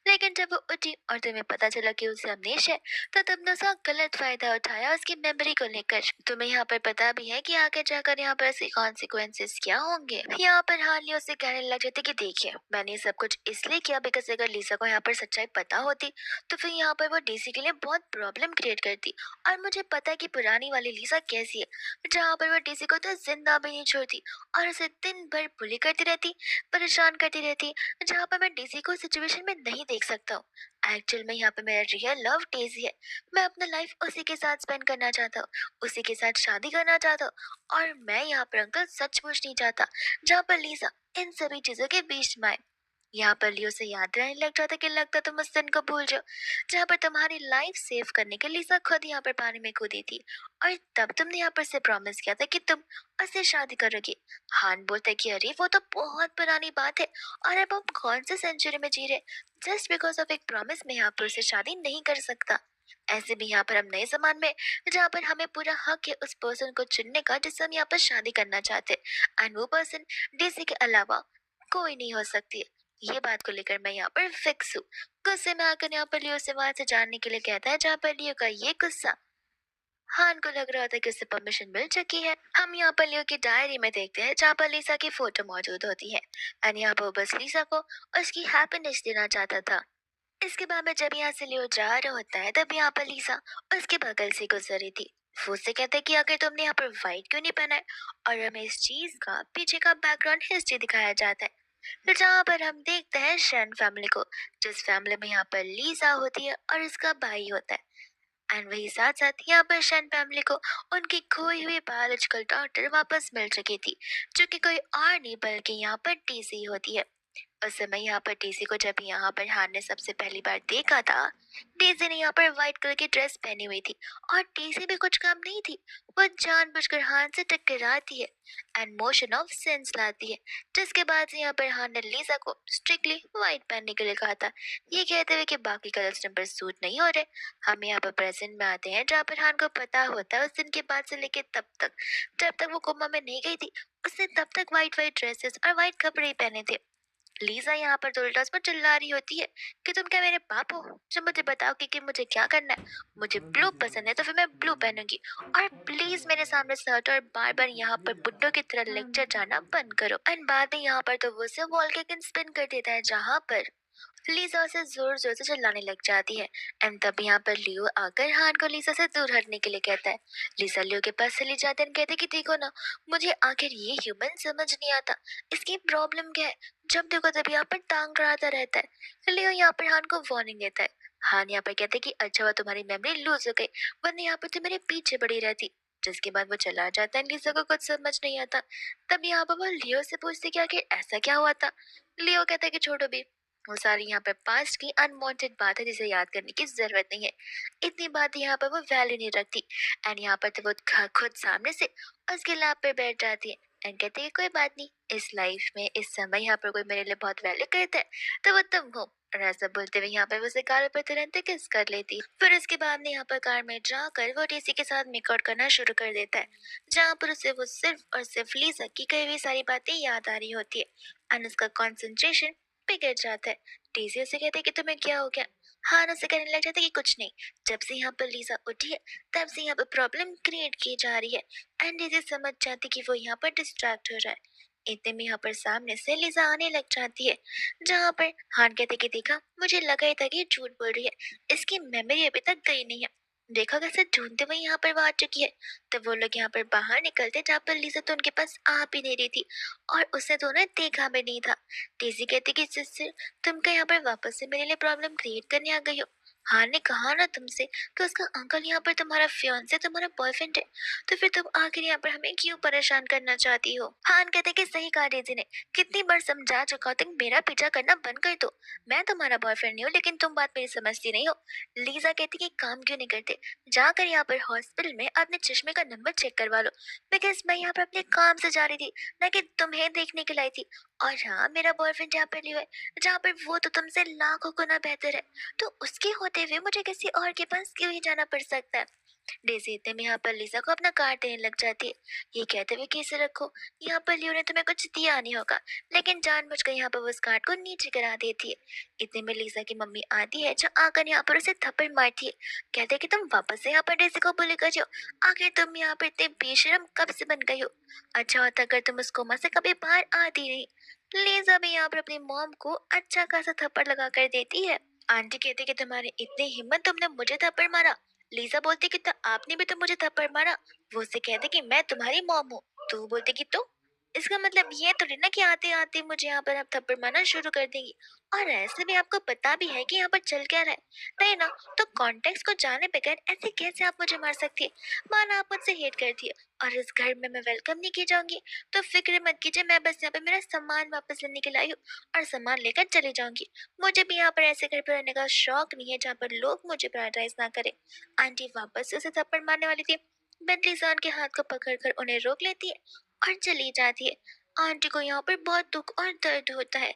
लेकिन जब वो उठी और तुम्हें पता चला कि उसे अमनेशिया है, तो तुमने उसका गलत फायदा उठाया उसकी मेमोरी को लेकर। तुम्हें यहाँ पर पता भी है कि आगे जाकर यहाँ पर इसके कॉन्सिक्वेंसेस क्या होंगे। यहाँ पर हालिया उसे कहने लग जाते कि देखिए, मैंने ये सब कुछ इसलिए किया बिकॉज अगर लिसा को यहाँ पर सच्चाई पता होती तो फिर यहाँ पर वो डीसी के लिए बहुत प्रॉब्लम क्रिएट करती। और मुझे पता है कि पुरानी वाली लिसा कैसी है, जहाँ पर वो डीसी को तो जिंदा भी नहीं छोड़ती और उसे दिन भर बुली करती रहती, परेशान करती रहती, जहाँ पर मैं डेज़ी को सिचुएशन में नहीं देख सकता हूँ। एक्चुअल में यहाँ पे मेरा रियल लव डेज़ी है। मैं अपना लाइफ उसी के साथ स्पेंड करना चाहता हूँ, उसी के साथ शादी करना चाहता हूँ और मैं यहाँ पर अंकल सचमुच नहीं चाहता जहाँ पर लीजा इन सभी चीजों के बीच में आए। यहाँ पर लियो से याद रहने लग जाता कि लगता तुम उस दिन को भूल जाओ जहाँ पर तुम्हारी लाइफ सेव करने के लिए लीसा खुद यहाँ पर पानी में कूदी थी और तब तुमने यहाँ पर से प्रॉमिस किया था कि तुम उससे शादी करोगी। हान बोलता है कि अरे वो तो बहुत पुरानी बात है और अब हम कौन से सेंचुरी में जी रहे, जस्ट बिकॉज ऑफ एक प्रॉमिस में यहाँ पर उससे शादी नहीं कर सकता। ऐसे भी यहाँ पर हम नए जमाने में जहाँ पर हमें पूरा हक है उस पर्सन को चुनने का जिससे हम यहाँ पर शादी करना चाहते हैं एंड वो पर्सन डीसी के अलावा कोई नहीं हो सकती है। ये बात को लेकर मैं यहाँ पर फिक्स हूँ। गुस्से में आकर यहाँ पर लियो से वहां से जानने के लिए कहता है, जहाँ पर लियो का ये गुस्सा हान को लग रहा होता है कि उससे परमिशन मिल चुकी है। हम यहाँ पर लियो की डायरी में देखते हैं जहाँ पर लिसा की फोटो मौजूद होती है एंड यहाँ पर वो बस लिसा को उसकी हैप्पीनेस देना चाहता था। इसके बाद में जब यहाँ से लियो जा रहा होता है तब यहाँ पर लिसा उसके बगल से गुजर रही थी। वो उससे कहते हैं कि आखिर तुमने यहाँ पर व्हाइट क्यों नहीं पहना है, और हमें इस चीज का पीछे का बैकग्राउंड हिस्ट्री दिखाया जाता है। फिर जहाँ पर हम देखते हैं शैन फैमिली को, जिस फैमिली में यहाँ पर लीसा होती है और उसका भाई होता है एंड वही साथ साथ यहाँ पर शैन फैमिली को उनकी खोई हुई बायोलॉजिकल डॉटर वापस मिल चुकी थी, जो कि कोई और नहीं बल्कि यहाँ पर टीसी होती है। उस समय यहाँ पर डेज़ी को जब यहाँ पर हान ने सबसे पहली बार देखा था, डेज़ी ने यहाँ पर व्हाइट कलर की ड्रेस पहनी हुई थी और डेज़ी भी कुछ काम नहीं थी, वो जानबूझकर हान से टकराती है एंड मोशन ऑफ सेंस लाती है। जिसके बाद से यहाँ पर हान ने लीजा को स्ट्रिक्टली व्हाइट पहनने के लिए कहा था, ये कहते हुए कि बाकी कलर्स ने पर सूट नहीं हो रहे। हम यहाँ पर प्रेजेंट में आते हैं जहाँ पर हान को पता होता है उस दिन के बाद से लेके तब तक जब तक वो कोमा में नहीं गई थी, उसने तब तक व्हाइट व्हाइट ड्रेसेस और व्हाइट कपड़े ही पहने थे। लीजा यहाँ पर दुल्टस पर चिल्ला रही होती है कि तुम क्या मेरे बाप हो जो मुझे बताओगे कि मुझे क्या करना है। मुझे ब्लू पसंद है तो फिर मैं ब्लू पहनूंगी, और प्लीज मेरे सामने से हटो और बार बार यहाँ पर बुड्ढों की तरह लेक्चर जाना बंद करो। एंड बाद में यहाँ पर तो वो उसे वॉल के अगेंस्ट स्पिन कर देता है, जहाँ पर लीजा उसे जोर जोर से चिल्लाने लग जाती है। एंड तब यहाँ पर लियो आकर हान को लीजा से दूर हटने के लिए कहता है। लीजा लियो के पास चली जाती है और कहती है कि देखो ना, मुझे आखिर ये ह्यूमन समझ नहीं आता, इसकी प्रॉब्लम क्या है। जब देखो तब यहाँ पर टांग अड़ाता रहता है। लियो यहाँ पर हान को वार्निंग देता है। हान यहाँ पर कहते है कि अच्छा हुआ तुम्हारी मेमोरी लूज हो गई, वरना यहाँ पर तुम मेरे पीछे पड़ी रहती। जिसके बाद वो चला जाता है। लीजा को कुछ समझ नहीं आता। तब यहाँ पर वो लियो से पूछती कि आखिर ऐसा क्या हुआ था। लियो कहता है कि छोड़ो भी, वो सारी यहाँ पे पास्ट की अनवांटेड बात है जिसे याद करने की जरूरत नहीं है। इतनी बात यहाँ पर वो वैल्यू नहीं रखती। एंड यहाँ पर तो वो खुद सामने से उसके लैप पे बैठ जाती है। एंड कहती है कोई बात नहीं, इस लाइफ में इस समय यहाँ पर कोई मेरे लिए बहुत वैल्यू करता है तो वो तुम हो। और ऐसा बोलते हुए यहाँ पर वो उसे कार पर तुरंत किस कर लेती है। फिर उसके बाद में यहाँ पर कार में जाकर वो टीसी के साथ मेकआउट करना शुरू कर देता है, जहाँ पर उसे वो सिर्फ और सिर्फ लीजा की कही हुई सारी बातें याद आ रही होती है। एंड उसका कॉन्सेंट्रेशन बिगड़ जाता है। डेज़ी उसे कहती है कि तुम्हें क्या हो गया। हान उसे कहने लग जाता है कि कुछ नहीं, जब से यहाँ पर लीजा उठी है तब से यहाँ पर प्रॉब्लम क्रिएट की जा रही है। एंड डेज़ी समझ जाती कि वो यहाँ पर डिस्ट्रैक्ट हो रहा है। इतने में यहाँ पर सामने से लीजा आने लग जाती है, जहाँ पर हान कहते कि देखा, मुझे लगा ही था कि ये झूठ बोल रही है, इसकी मेमोरी अभी तक गई नहीं है। देखा कैसे ढूंढते हुए यहाँ पर वो आ चुकी है। तब वो लोग यहाँ पर बाहर निकलते, जहाँ पर लीजा तो उनके पास आ भी नहीं रही थी और उसने तो उन्हें देखा भी नहीं था। डेज़ी कहती कि सिस्टर, तुम क्या यहाँ पर वापस से मेरे लिए प्रॉब्लम क्रिएट करने आ गई हो। हान ने कहा ना तुमसे कि उसका अंकल यहाँ पर तुम्हारा फियांसे तुम्हारा बॉयफ्रेंड है, तो फिर तुम आखिर यहाँ पर हमें क्यों परेशान करना चाहती हो। हान कहते कि सही कहा डेज़ी ने, कितनी बार समझा चुका हूं, तुम मेरा पीछा करना बंद कर दो। मैं तुम्हारा बॉयफ्रेंड नहीं हूँ, लेकिन तुम बात मेरी समझती नहीं हो। लीजा कहती कि काम क्यों नहीं करते, जाकर यहाँ पर हॉस्पिटल में अपने चश्मे का नंबर चेक करवा लो, बिकॉज मैं यहाँ पर अपने काम से जा रही थी, ना कि तुम्हें देखने के लिए आई थी। और हाँ, मेरा बॉयफ्रेंड यहाँ पर लियो है, जहाँ पर वो तो तुमसे लाखों गुना बेहतर है, तो उसके होते हुए मुझे किसी और के पास क्यों ही जाना पड़ सकता है। डेज़ी इतने में यहाँ पर लीजा को अपना कार्ड देने लग जाती है, ये कहते हुए कि इसे रखो, यहाँ पर लियो ने तुम्हें कुछ दिया नहीं होगा, लेकिन जानबूझकर यहाँ पर वो उस कार्ड को नीचे करा देती है। इतने में लीजा की मम्मी आती है, जो आकर यहाँ पर उसे थप्पड़ मारती है। कहते हैं कि तुम वापस से यहाँ पर डेज़ी को बुली कर रही हो, आखिर तुम यहाँ पर इतने बेशरम कब से बन गई हो। अच्छा होता अगर तुम उस कोमा से कभी बाहर आती नहीं। लीजा भी यहाँ पर अपनी मॉम को अच्छा खासा थप्पड़ लगा कर देती है। आंटी कहती कि तुम्हारी इतनी हिम्मत, तुमने मुझे थप्पड़ मारा। लीजा बोलती कि आपने भी तो मुझे थप्पड़ मारा। वो उससे कहते कि मैं तुम्हारी मॉम हूँ। तो वो बोलती कि तो इसका मतलब ये थोड़ी ना कि आते आते मुझे यहाँ पर आप थप्पड़ मारना शुरू कर देंगी। और ऐसे भी आपको पता भी है कि यहाँ पर चल क्या रहा है, नहीं ना? तो कॉन्टेक्स्ट को जाने बगैर ऐसे कैसे आप मुझे मार सकती है। माना आप मुझसे हेट करती है और इस घर में मैं वेलकम नहीं की जाऊंगी, तो फिक्र मत कीजिए, मैं बस यहाँ पे मेरा सामान वापस लेने के लिए आई हूँ और सामान लेकर चली जाऊंगी। मुझे भी यहाँ पर ऐसे घर पर रहने का शौक नहीं है जहाँ पर लोग मुझे प्रायोरिटाइज ना करें। आंटी वापस से उसे थप्पड़ मारने वाली थी, बट लिसान के हाथ को पकड़कर उन्हें रोक लेती है और चली जाती है। आंटी को यहाँ पर बहुत दुख और दर्द होता है।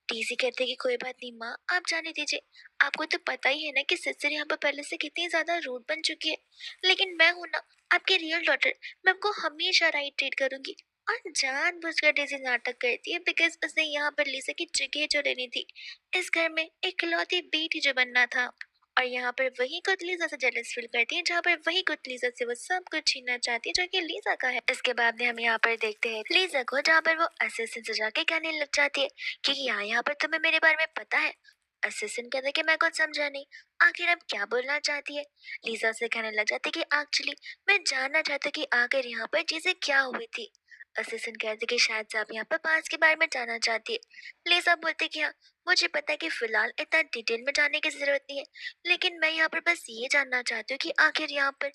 टीसी कहते कि कोई बात नहीं माँ, आप जाने दीजिए। आपको तो पता ही है ना कि सिस्टर यहाँ पर पहले से कितनी ज्यादा रूड बन चुकी है, लेकिन मैं हूं ना आपकी रियल डॉटर, मैं आपको हमेशा राइट ट्रीट करूंगी। और जानबूझकर डेज़ी नाटक करती है, बिकॉज उसने यहाँ पर लीसा की जगह जो लेनी थी, इस घर में इकलौती बेटी जो बनना था। और यहाँ पर वही खुद लीजा से जेलस फील करती है, जहाँ पर वही खुद लीजा से वो सब कुछ छीनना चाहती है जो कि लीजा का है। इसके बाद में हम यहाँ पर देखते हैं लीजा को, जहाँ पर वो असिस्टेंट से जाके कहने लग जाती है कि यहाँ पर तुम्हें मेरे बारे में पता है। असिस्टेंट कहता है कि मैं कुछ समझा नहीं, आखिर अब क्या बोलना चाहती है। लीजा से कहने लग जाती है कि एक्चुअली मैं जानना चाहती हूँ कि आखिर यहाँ पर चीजें क्या हुई थी। असिस्टेंट कहते कि शायद से आप यहाँ पर पास के बारे में जानना चाहती है। लीजा बोलती कि हाँ, मुझे पता है कि फिलहाल इतना डिटेल में जानने की जरूरत नहीं है, लेकिन मैं यहाँ पर बस ये जानना चाहती हूँ कि आखिर यहाँ पर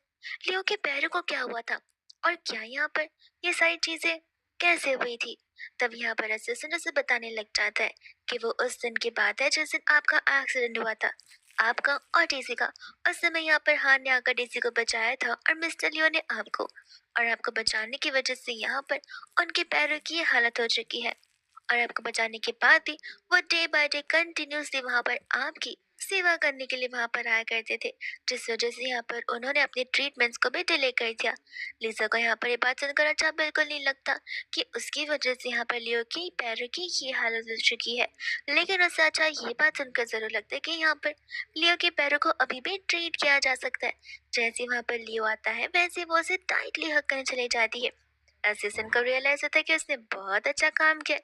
लियो के पैरों को क्या हुआ था और क्या यहाँ पर ये सारी चीजें कैसे हुई थी। तब यहाँ पर असिस्टेंट उसे बताने लग जाता है कि वो उस दिन की बात है जिस दिन आपका एक्सीडेंट हुआ था, आपका और डेज़ी का। उस समय यहाँ पर हान ने आकर डेज़ी को बचाया था और मिस्टर लियो ने आपको, और आपको बचाने की वजह से यहाँ पर उनके पैरों की ये हालत हो चुकी है। और आपको बचाने के बाद भी वो डे बाय डे कंटिन्यूसली वहां पर आपकी सेवा करने के लिए वहां पर आया करते थे, जिस वजह से यहाँ पर उन्होंने अपने ट्रीटमेंट्स को भी डिले कर दिया। लिसा को यहाँ पर ये बात सुनकर अच्छा बिल्कुल नहीं लगता कि उसकी वजह से यहाँ पर लियो की पैरों की ये हालत हो चुकी है, लेकिन उससे अच्छा ये बात सुनकर जरूर लगता है कि यहाँ पर लियो के पैरों को अभी भी ट्रीट किया जा सकता है। जैसे वहां पर लियो आता है, वैसे वो उसे टाइटली हक करने चली जाती है। असिस्टेंट को रियलाइज होता है कि उसने बहुत अच्छा काम किया।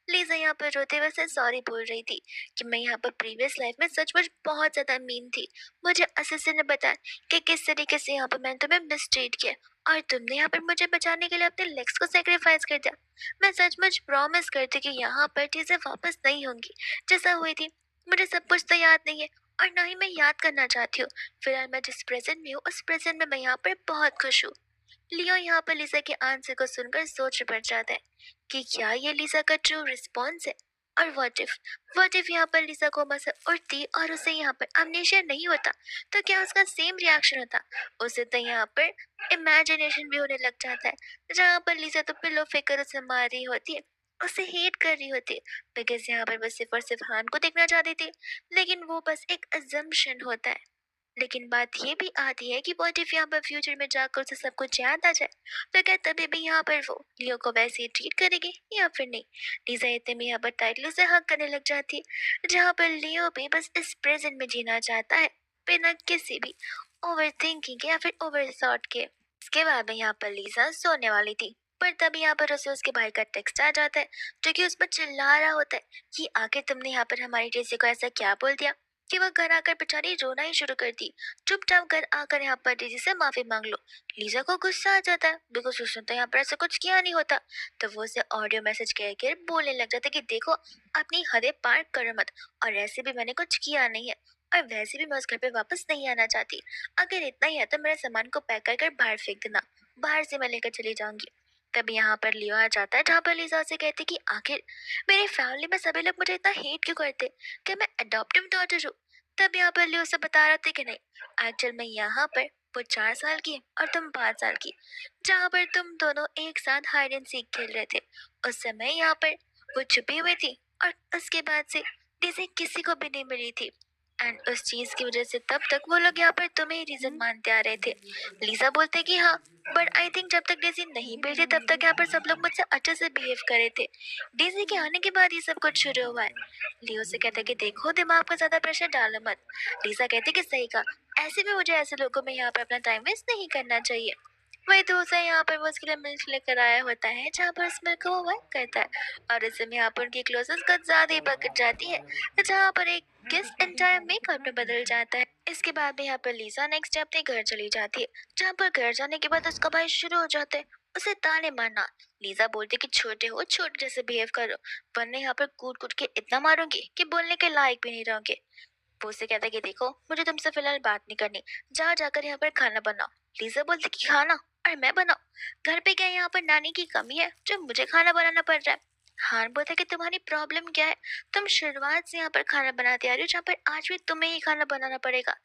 लीजा यहाँ पर रोते हुए से सॉरी बोल रही थी कि मैं यहाँ पर प्रीवियस लाइफ में सचमुच बहुत ज्यादा मीन थी। मुझे असिस्टेंट ने बताया कि किस तरीके से यहाँ पर मैंने तुम्हें मिसट्रीट किया और तुमने यहाँ पर मुझे बचाने के लिए अपने लेग्स को सेक्रीफाइस कर दिया। मैं सचमुच प्रॉमिस करती कि यहाँ पर चीजें वापस नहीं होंगी जैसा हुई थी। मुझे सब कुछ तो याद नहीं है और ना ही मैं याद करना चाहती हूँ। फिलहाल मैं जिस प्रेजेंट में हूँ उस प्रेजेंट में मैं यहाँ पर बहुत खुश हूँ। लियो यहाँ पर लिसा के आंसर को सुनकर सोच में पड़ जाता है कि क्या ये लिसा का ट्रू रिस्पॉन्स है। और व्हाट इफ यहाँ पर लिसा कोमा से उठती और उसे यहाँ पर अमनेशिया नहीं होता, तो क्या उसका सेम रिएक्शन होता। उसे तो यहाँ पर इमेजिनेशन भी होने लग जाता है, जहाँ पर लिसा तो पिलो फिकर उसे मार रही होती है, उसे हेट कर रही होती है, बिकॉज यहाँ पर बस सिर्फ और सिर्फ हान को देखना चाहती थी। लेकिन वो बस एक अजम्पशन होता है। लेकिन बात ये भी आती है कि व्हाट इफ यहाँ पर फ्यूचर में जाकर उसे सब कुछ याद आ जाए, तो क्या तभी भी यहाँ पर वो लियो को वैसे ही ट्रीट करेगी या फिर नहीं। लीजा इतने में यहाँ पर टाइटल से हक करने लग जाती है, जहाँ पर लियो भी बस इस प्रेजेंट में जीना चाहता है, बिना किसी भी ओवर थिंकिंग के या फिर ओवर थॉट के। इसके बाद में यहाँ पर लीजा सोने वाली थी, पर तभी यहाँ पर उसे उसके भाई का टेक्स्ट आ जाता है, जो कि उस पर चिल्ला रहा होता है कि आखिर तुमने यहाँ पर हमारी टेसी को ऐसा क्या बोल दिया कि वो घर आकर बेचारी रोना ही शुरू कर दी। चुपचाप घर आकर यहाँ पर डेजी से माफी मांग लो। लीजा को गुस्सा आ जाता है बिकॉज उसने तो यहाँ पर ऐसा कुछ किया नहीं होता। तो वो उसे ऑडियो मैसेज कहकर बोलने लग जाता है कि देखो अपनी हदें पार करो मत, और ऐसे भी मैंने कुछ किया नहीं है, और वैसे भी मैं उस घर पे वापस नहीं आना चाहती। अगर इतना ही है तो मेरे सामान को पैक कर बाहर फेंक देना, बाहर से मैं लेकर चली जाऊंगी। तभी यहाँ पर लियो आ जाता है, जहाँ पर लीजा से कहती कि आखिर मेरी फैमिली में सभी लोग मुझे इतना हेट क्यों करते, क्या मैं अडॉप्टिव डॉटर हूँ। तब यहाँ पर लियो उसे बता रहे थे कि नहीं, एक्चुअल में यहाँ पर वो 4 साल की है और तुम 5 साल की, जहाँ पर तुम दोनों एक साथ हाइड एंड सीक खेल रहे थे। उस समय यहाँ पर वो छुपी हुई थी और उसके बाद से डिज़ी किसी को भी नहीं मिली थी। एंड उस चीज की वजह से तब तक वो लोग यहाँ पर तुम्हें रीजन मानते आ रहे थे। लीजा बोलते कि हाँ, बट आई थिंक जब तक डेजी नहीं भेजी तब तक यहाँ पर सब लोग मुझसे अच्छे से बिहेव कर रहे थे। डेजी के आने के बाद ये सब कुछ शुरू हुआ है। लियो से कहता है कि देखो दिमाग पर ज्यादा प्रेशर डालो मत। लीजा कहती कि सही कहा, ऐसे में मुझे ऐसे लोगों में यहाँ पर अपना टाइम वेस्ट नहीं करना चाहिए। वही तो उसे यहाँ पर वो उसके लिए मिल्क लेकर आया होता है, जहाँ पर उस मिल्क को वो वर्क करता है। और इस समय यहाँ पर उनकी क्लोजेस कुछ ज्यादा ही बढ़ जाती है, जहाँ पर एक गेस्ट एंटायर मेकअप में बदल जाता है। इसके बाद भी यहाँ पर लीजा नेक्स्ट डे अपने घर चली जाती है, जहाँ पर घर जाने के बाद उसका भाई शुरू हो जाता है उसे ताने मारना। लीजा बोलती कि छोटे हो, छोटे जैसे बिहेव करो, वरना यहाँ पर कूट कूट के इतना मारूंगी कि बोलने के लायक भी नहीं रहोगे। वो उसे कहता है कि देखो मुझे तुमसे फिलहाल बात नहीं करनी, जाकर यहाँ पर खाना बनाओ। लीजा बोलती कि खाना और मैं बनाऊं, घर पे क्या यहाँ पर नानी की कमी है जो मुझे खाना बनाना पड़ रहा है। हान बोलता है कि तुम्हारी प्रॉब्लम क्या है, तुम शुरुआत से यहाँ पर खाना बनाते आ रही हो, जहाँ पर आज भी तुम्हें ही खाना बनाना पड़ेगा।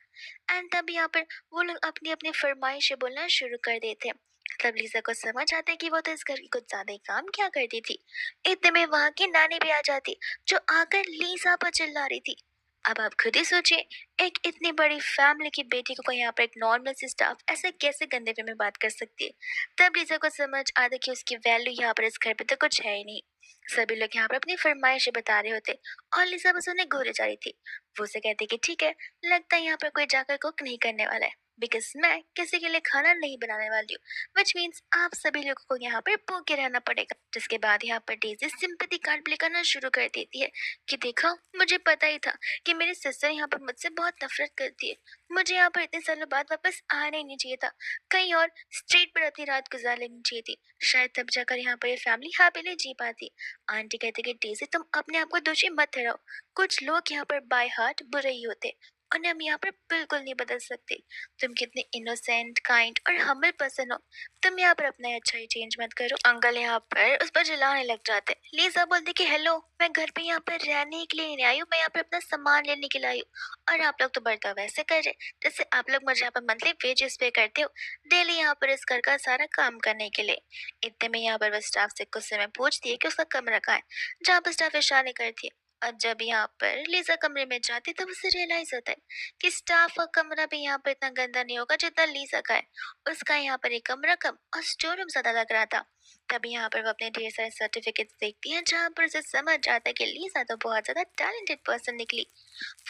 एंड तब यहाँ पर वो लोग अपनी अपनी फरमाइशें बोलना शुरू कर देते हैं। तब लीजा को समझ आता है कि वो तो इस घर की कुछ ज्यादा ही काम क्या करती थी। इतने में वहां की नानी भी आ जाती, जो आकर लीजा पर चिल्ला रही थी। अब आप खुद ही सोचिए, एक इतनी बड़ी फैमिली की बेटी को कोई यहाँ पर एक नॉर्मल सी स्टाफ ऐसे कैसे गंदे वे में बात कर सकती है। तब लीजा को समझ आता कि उसकी वैल्यू यहाँ पर इस घर पे तो कुछ है ही नहीं। सभी लोग यहाँ पर अपनी फरमाइशें बता रहे होते और लिसा बस उन्हें घूरे जा रही थी। वो उसे कहती कि ठीक है, लगता है यहाँ पर कोई जाकर कुक नहीं करने वाला है, बिकॉज मैं किसी के लिए खाना नहीं बनाने वाली हूँ, विच मीन्स आप सभी लोगों को यहाँ पर भूखे रहना पड़ेगा। जिसके बाद यहाँ पर डेजी सिंपैथी कार्ड प्ले करना शुरू कर देती है कि देखो मुझे पता ही था कि मेरी सिस्टर यहाँ पर मुझसे बहुत नफरत करती है, मुझे यहाँ पर इतने सालों बाद वापस आना ही नहीं चाहिए था, कहीं और स्ट्रीट पर अपनी रात गुजार लेनी चाहिए थी, शायद तब जाकर यहाँ पर ये फैमिली हैप्पीली जी पाती। आंटी कहती कि डेजी तुम अपने आप को दोषी मत ठहराओ, कुछ लोग यहाँ पर बाय हार्ट बुरे ही होते, उन्हें हम यहाँ पर बिल्कुल नहीं बदल सकते। तुम कितने इनोसेंट, काइंड और हम्बल पर्सन हो, तुम यहाँ पर अपना अच्छा ही चेंज मत करो। अंकल यहाँ पर उस पर चिल्लाने लग जाते। लीजा बोलती कि हेलो, मैं घर पे यहाँ पर रहने के लिए नहीं आई हूँ, मैं यहाँ पर अपना सामान लेने के लिए आई हूँ, और आप लोग तो बर्ताव वैसे कर रहे जैसे आप लोग मुझे यहाँ पर मंथली वेजेस पे करते हो, डेली यहाँ पर इस घर का सारा काम करने के लिए। इतने में यहाँ पर बस स्टाफ से गुस्से में पूछती है कि उसका कमरा कहाँ है, जहाँ पर स्टाफ इशारे करती है। और जब यहाँ पर लीजा कमरे में जाती तब उसे रियलाइज होता है कि स्टाफ का कमरा भी यहाँ पर इतना गंदा नहीं होगा जितना लीजा का है। उसका यहाँ पर एक कमरा कम और स्टोर रूम ज्यादा लग रहा था। तभी यहाँ पर वो अपने ढेर सारे सर्टिफिकेट्स देखती है, जहाँ पर उसे समझ आता है कि लीजा तो बहुत ज्यादा टैलेंटेड पर्सन निकली।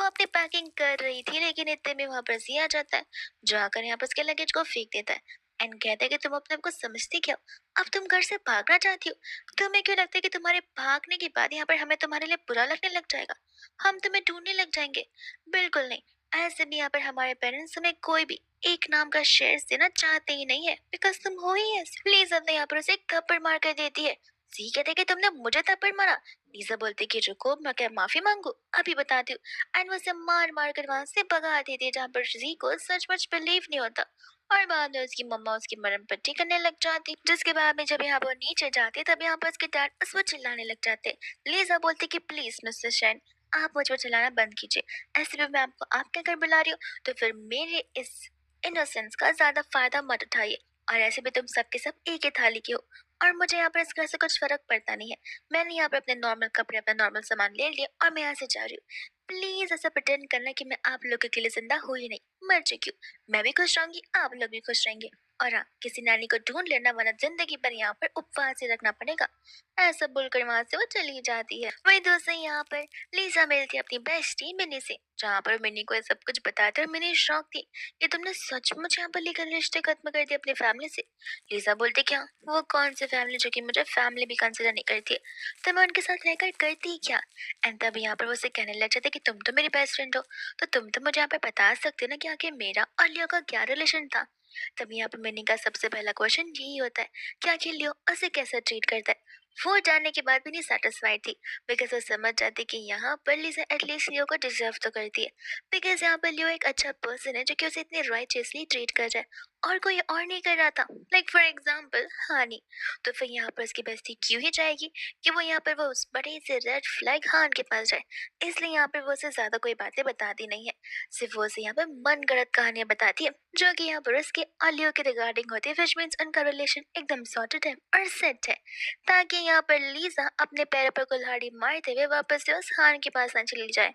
वो अपनी पैकिंग कर रही थी, लेकिन इतने में वहाँ पर जी आ जाता है, जो आकर यहाँ पर उसके लगेज को फेंक देता है। एंड कहता है कि तुम अपने आप को समझती क्या हो, अब तुम घर से भागना चाहती हो। तुम्हें क्यों लगता है कि तुम्हारे भागने के बाद यहाँ पर हमें तुम्हारे लिए बुरा लगने लग जाएगा, हम तुम्हें ढूंढने लग जाएंगे? बिल्कुल नहीं। ऐसे भी यहाँ पर हमारे पेरेंट्स तुम्हें कोई भी एक नाम का शेयर्स देना चाहते ही नहीं है, बिकॉज तुम हो ही ऐसे। लीजा ने यहाँ पर उसे एक थप्पड़ मार कर देती है। जी कहते कि तुमने मुझे थप्पड़ मारा। लीजा बोलती कि रुको, मैं क्या माफी मांगू, अभी बताती हूँ। एंड वो उसे मार मार कर वहां से भगा देती है, जहाँ पर जी को सचमुच बिलीव नहीं होता। और बाद में उसकी मम्मा उसकी मरहम पट्टी करने लग जाती, जिसके बाद में जब यहाँ पर नीचे जाती तब यहाँ पर उसके डैड उस पर चिल्लाने लग जाते। लीजा बोलती कि प्लीज मिस्टर शैन, आप मुझ पर चिल्लाना बंद कीजिए, ऐसे भी मैं आपको आपके घर बुला रही हूँ, तो फिर मेरे इस इनोसेंस का ज्यादा फायदा मत उठाइए। और ऐसे भी तुम सबके सब एक ही थाली के हो, और मुझे यहाँ पर इस घर से कुछ फर्क पड़ता नहीं है। मैंने यहाँ पर अपने नॉर्मल कपड़े, अपना नॉर्मल सामान ले लिया और मैं यहाँ से जा रही हूँ। प्लीज ऐसा प्रिटेंड करना कि मैं आप लोगों के लिए जिंदा हुई नहीं, मर चुकी हूँ। मैं भी खुश रहूंगी, आप लोग भी खुश रहेंगे। और हाँ, किसी नानी को ढूंढ लेना, वरना जिंदगी भर यहाँ पर उपवास ही रखना पड़ेगा। ऐसा बोलकर वहां से वो चली जाती है। वही दोस्तों, यहाँ पर लीजा मिलती है अपनी बेस्टी मिनी से, जहाँ पर मिनी को ये सब कुछ बताते और मिनी शॉक थी कि तुमने सचमुच यहाँ पर लेकर रिश्ते खत्म कर दिए अपनी फैमिली से। लीजा बोलती क्या, वो कौन सी फैमिली जो कि मुझे फैमिली भी कंसिडर नहीं करती है, तो मैं उनके साथ रहकर करती क्या? एंड तब यहाँ पर वो उसे कहने लग जाते कि तुम तो मेरी बेस्ट फ्रेंड हो, तो तुम तो मुझे यहाँ पे बता सकते हो ना कि आखिर मेरा और लियो का क्या रिलेशन था। तब यहाँ पे मिनी का सबसे पहला क्वेश्चन यही होता है कि आखिर लियो उसे कैसे ट्रीट करता है। वो जानने के बाद भी नहीं सेटिस्फाइड थी, बिकॉज वो समझ जाती कि यहाँ पर लिसा एटलीस्ट लियो को डिजर्व तो करती है, बिकॉज यहाँ पर लियो एक अच्छा पर्सन है जो कि उसे इतनी राइचियसली ट्रीट कर रहा है और कोई और नहीं कर रहा था। लाइक फॉर एग्जाम्पल हानी। तो फिर यहाँ पर उसकी बेइज्जती क्यों ही जाएगी कि वो यहाँ पर वो उस बड़े से रेड फ्लैग हान के पास जाए। इसलिए यहाँ पर वो उसे ज्यादा कोई बातें बताती नहीं है, सिर्फ वो उसे यहाँ पर मन गढ़ंत कहानियां बताती है जो कि यहाँ पर उसके आलियो के रिगार्डिंग होती है, विच मीन्स उनका रिलेशन एकदम सॉर्टेड है और सेट है, ताकि यहाँ पर लीजा अपने पैरों पर कुल्हाड़ी मारते हुए वापस से उस हान के पास न चली जाए।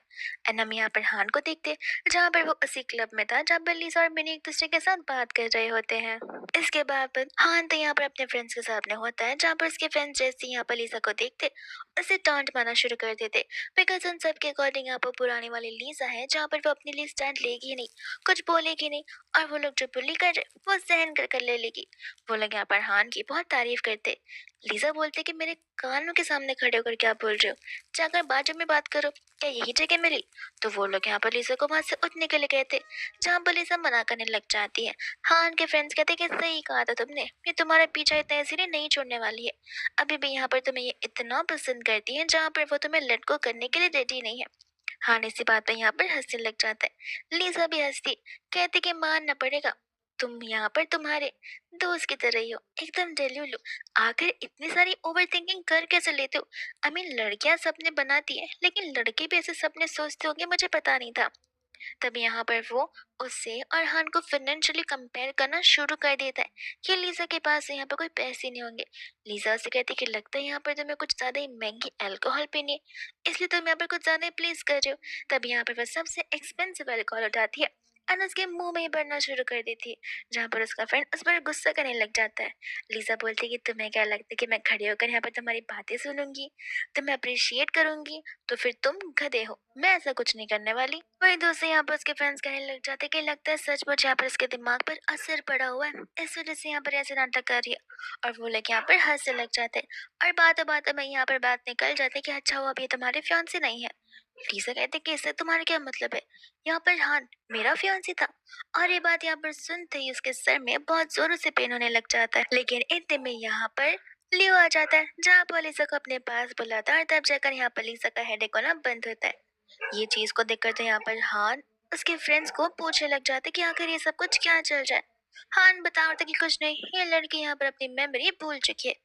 एंड हम यहाँ पर हान को देखते हैं, जहाँ पर वो उसी क्लब में था जहाँ पर लीजा और मिनी एक दूसरे के साथ बात कर रहे होते हैं। इसके बाद हान तो यहाँ पर अपने फ्रेंड्स के सामने होता है, जहाँ पर उसके फ्रेंड्स जैसे यहाँ पर लीजा को देखते उसे टॉन्ट मारना शुरू कर देते, बिकॉज उन सब के अकॉर्डिंग यहाँ पर पुरानी वाली लीजा है, जहाँ पर वो अपने लिए स्टैंड लेगी ही नहीं, कुछ बोलेगी नहीं, और वो लोग जो बुली कर रहे वो सहन कर ले लेगी। वो लोग यहाँ पर हान की बहुत तारीफ करते। लीजा बोलते कि मेरे कानों के सामने खड़े होकर क्या बोल रहे हो, जाकर बाजू में बात करो, क्या यही जगह मिली? तो वो लोग यहाँ पर लीजा को वहां से उठने के लिए कहते, जहाँ पर लीजा मना करने लग जाती है। हान के फ्रेंड्स कहते कि सही कहा था तुमने, ये तुम्हारा पीछा इतना इजीली नहीं छोड़ने वाली है, अभी भी यहाँ पर तुम्हें ये इतना पसंद करती है जहाँ पर वो तुम्हें लेट गो करने के लिए रेडी नहीं है। हान इसी बात पर यहाँ पर हंसने लग जाता है। लीजा भी हंसती, कहती कि मानना पड़ेगा, तुम यहाँ पर तुम्हारे दोस्त की तरह ही हो, एकदम डेल्यूलू। आखिर इतनी सारी ओवर थिंकिंग कर कैसे लेते हो? आई मीन लड़कियां सपने बनाती है, लेकिन लड़के भी ऐसे सपने सोचते होंगे, मुझे पता नहीं था। तब यहाँ पर वो उससे और हान को फाइनेंशियली कंपेयर करना शुरू कर देता है कि लीजा के पास यहाँ पर कोई पैसे नहीं होंगे। लीजा उसे कहती है कि लगता है यहाँ पर तुम्हें कुछ ज्यादा ही महंगी अल्कोहल पीनी है, इसलिए तुम यहाँ पर कुछ ज्यादा ही प्लीज कर रहे हो। तब यहाँ पर वह सबसे एक्सपेंसिव अल्कोहल उठाती है और उसके मुंह में ही भरना शुरू कर देती है, जहाँ पर उसका फ्रेंड उस पर गुस्सा करने लग जाता है। लीजा बोलती है कि तुम्हें क्या लगता है कि मैं खड़ी होकर यहाँ पर तुम्हारी बातें सुनूंगी, तुम्हें अप्रिशिएट करूंगी? तो फिर तुम गधे हो, मैं ऐसा कुछ नहीं करने वाली। वही दूसरे यहाँ पर उसके फ्रेंड्स कहने लग जाते कि लगता है सचमुच यहाँ पर उसके दिमाग पर असर पड़ा हुआ है, इस वजह से यहाँ पर ऐसे नाटक कर रही है। और वो लोग यहाँ पर हंसने लग जाते और बातों में यहाँ पर बात निकल जाती कि अच्छा हुआ अभी तुम्हारे फियांसे नहीं है। लीजा कहते कि इससे तुम्हारा क्या मतलब है? यहाँ पर हाँ, मेरा फियांसी था। और ये बात यहाँ पर सुनते ही उसके सर में बहुत जोरों से पेन होने लग जाता है, लेकिन इतने में यहाँ पर लियो आ जाता है, जहाँ पर लीजा को अपने पास बुलाता है, और तब जाकर यहाँ पर लीजा का हेडेक होना बंद होता है। ये चीज को देखकर तो यहाँ पर हान उसके फ्रेंड्स को पूछने लग जाते कि आखिर ये सब कुछ क्या चल रहा है। हान बता रहा था कि कुछ नहीं, ये लड़की यहाँ पर अपनी मेमोरी भूल चुकी है।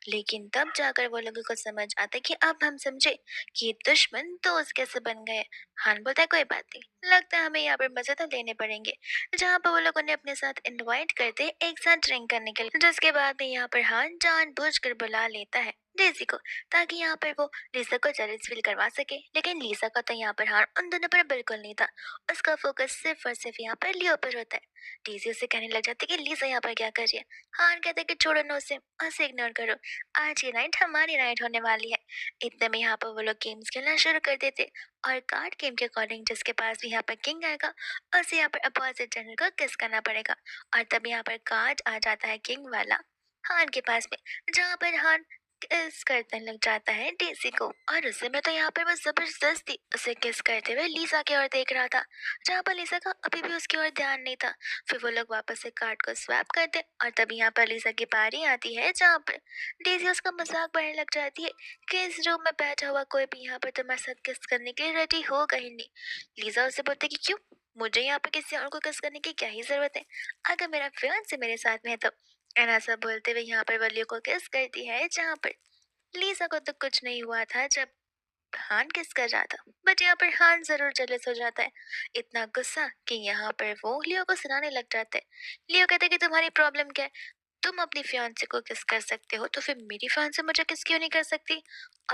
लेकिन तब जाकर वो लोगों को समझ आता है कि अब हम समझे कि ये दुश्मन दोस्त कैसे बन गए। हान बोलता है कोई बात नहीं, लगता है हमें यहाँ पर मजे तो लेने पड़ेंगे, जहाँ पर वो लोग उन्हें अपने साथ इनवाइट करते एक साथ ड्रिंक करने के लिए, जिसके बाद में यहाँ पर हान जानबूझकर बुला लेता है डेज़ी को, ताकि यहाँ पर वो लीसा को जेलस फील करवा सके। लेकिन लीसा का तो यहाँ पर हार उन दोनों पर बिल्कुल नहीं था। उसका फोकस सिर्फ और सिर्फ यहाँ पर लियो पर होता है। डेज़ी उसे कहने लग जाती है कि लीसा यहाँ पर क्या कर रही है। हान कहते हैं कि छोड़ो ना उसे इग्नोर करो। आज ये नाइट हमारी नाइट होने वाली है। इतने में यहाँ पर वो लोग गेम्स खेलना शुरू कर देते और कार्ड गेम के अकॉर्डिंग जिसके पास भी यहाँ पर किंग आएगा उसे यहाँ पर अपोजिट जेंडर को किस करना पड़ेगा। और तब यहाँ पर कार्ड आ जाता है किंग वाला हान के पास में, जहाँ पर हान किस करने लग जाता है डेज़ी को। और उस समय तो यहाँ पर वो जबरदस्ती उसे किस करते हुए लीसा की ओर देख रहा था, जहाँ पर लीसा का अभी भी उसकी ओर ध्यान नहीं था। फिर वो लोग वापस से कार्ड को स्वैप करते और तभी यहाँ पर लीसा की बारी आती है, जहाँ पर डेज़ी उसका मजाक बनाने लग जाती है कि इस रूम में बैठा हुआ कोई भी यहाँ पर तुम्हारे साथ किस करने के लिए रेडी होगा ही नहीं। लीसा उसे बोलती कि क्यों, मुझे यहाँ पर किसी और को किस करने की क्या ही जरूरत है, अगर मेरा फियांसे मेरे साथ में है तो। एंड ऐसा बोलते हुए यहाँ पर वलियो को किस करती है, जहाँ पर लीसा को तो कुछ नहीं हुआ था जब हान किस कर रहा था, बट यहाँ पर हान जरूर जेलस हो जाता है। इतना गुस्सा कि यहाँ पर वो लियो को सुनाने लग जाता है। लियो कहते हैं कि तुम्हारी प्रॉब्लम क्या है, तुम अपनी फियांसे को किस कर सकते हो तो फिर मेरी फियांसे मुझे किस क्यों नहीं कर सकती।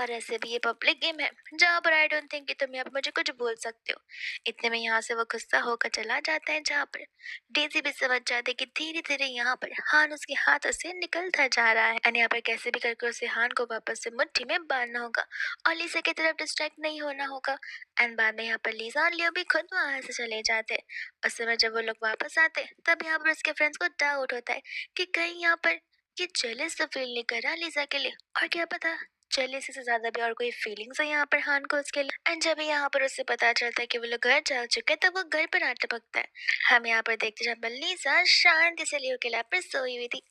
और ऐसे भी ये पब्लिक गेम है जहाँ पर आई डोंट थिंक कि तुम यहाँ पर मुझे कुछ बोल सकते हो। इतने में यहाँ से वो गुस्सा होकर चला जाता है, जहाँ पर डेजी भी समझ जाते हैं कि धीरे धीरे यहाँ पर हान उसके हाथों से निकलता जा रहा है। और यहाँ पर कैसे भी करके उसे हान को वापस से मुट्ठी में बांधना होगा और लीसा की तरफ डिस्ट्रैक्ट नहीं होना होगा। एंड बाद में यहाँ पर लीसा और लियो भी खुद वहां से चले जाते हैं। उस समय जब वो लोग वापस आते हैं तब यहाँ पर उसके फ्रेंड्स को डाउट होता है कि कहीं यहाँ पर ये जेलस तो फील नहीं कर रहा लीजा के लिए, और क्या पता जेलेसी से ज्यादा भी और कोई फीलिंग्स है यहाँ पर हान को उसके लिए। एंड जब यहाँ पर उससे पता चलता है कि वो लोग घर जा चुके हैं तब वो घर पर आ टपकता है। हम यहाँ पर देखते जब लीजा शांति से लियो के लैप पर सोई हुई थी।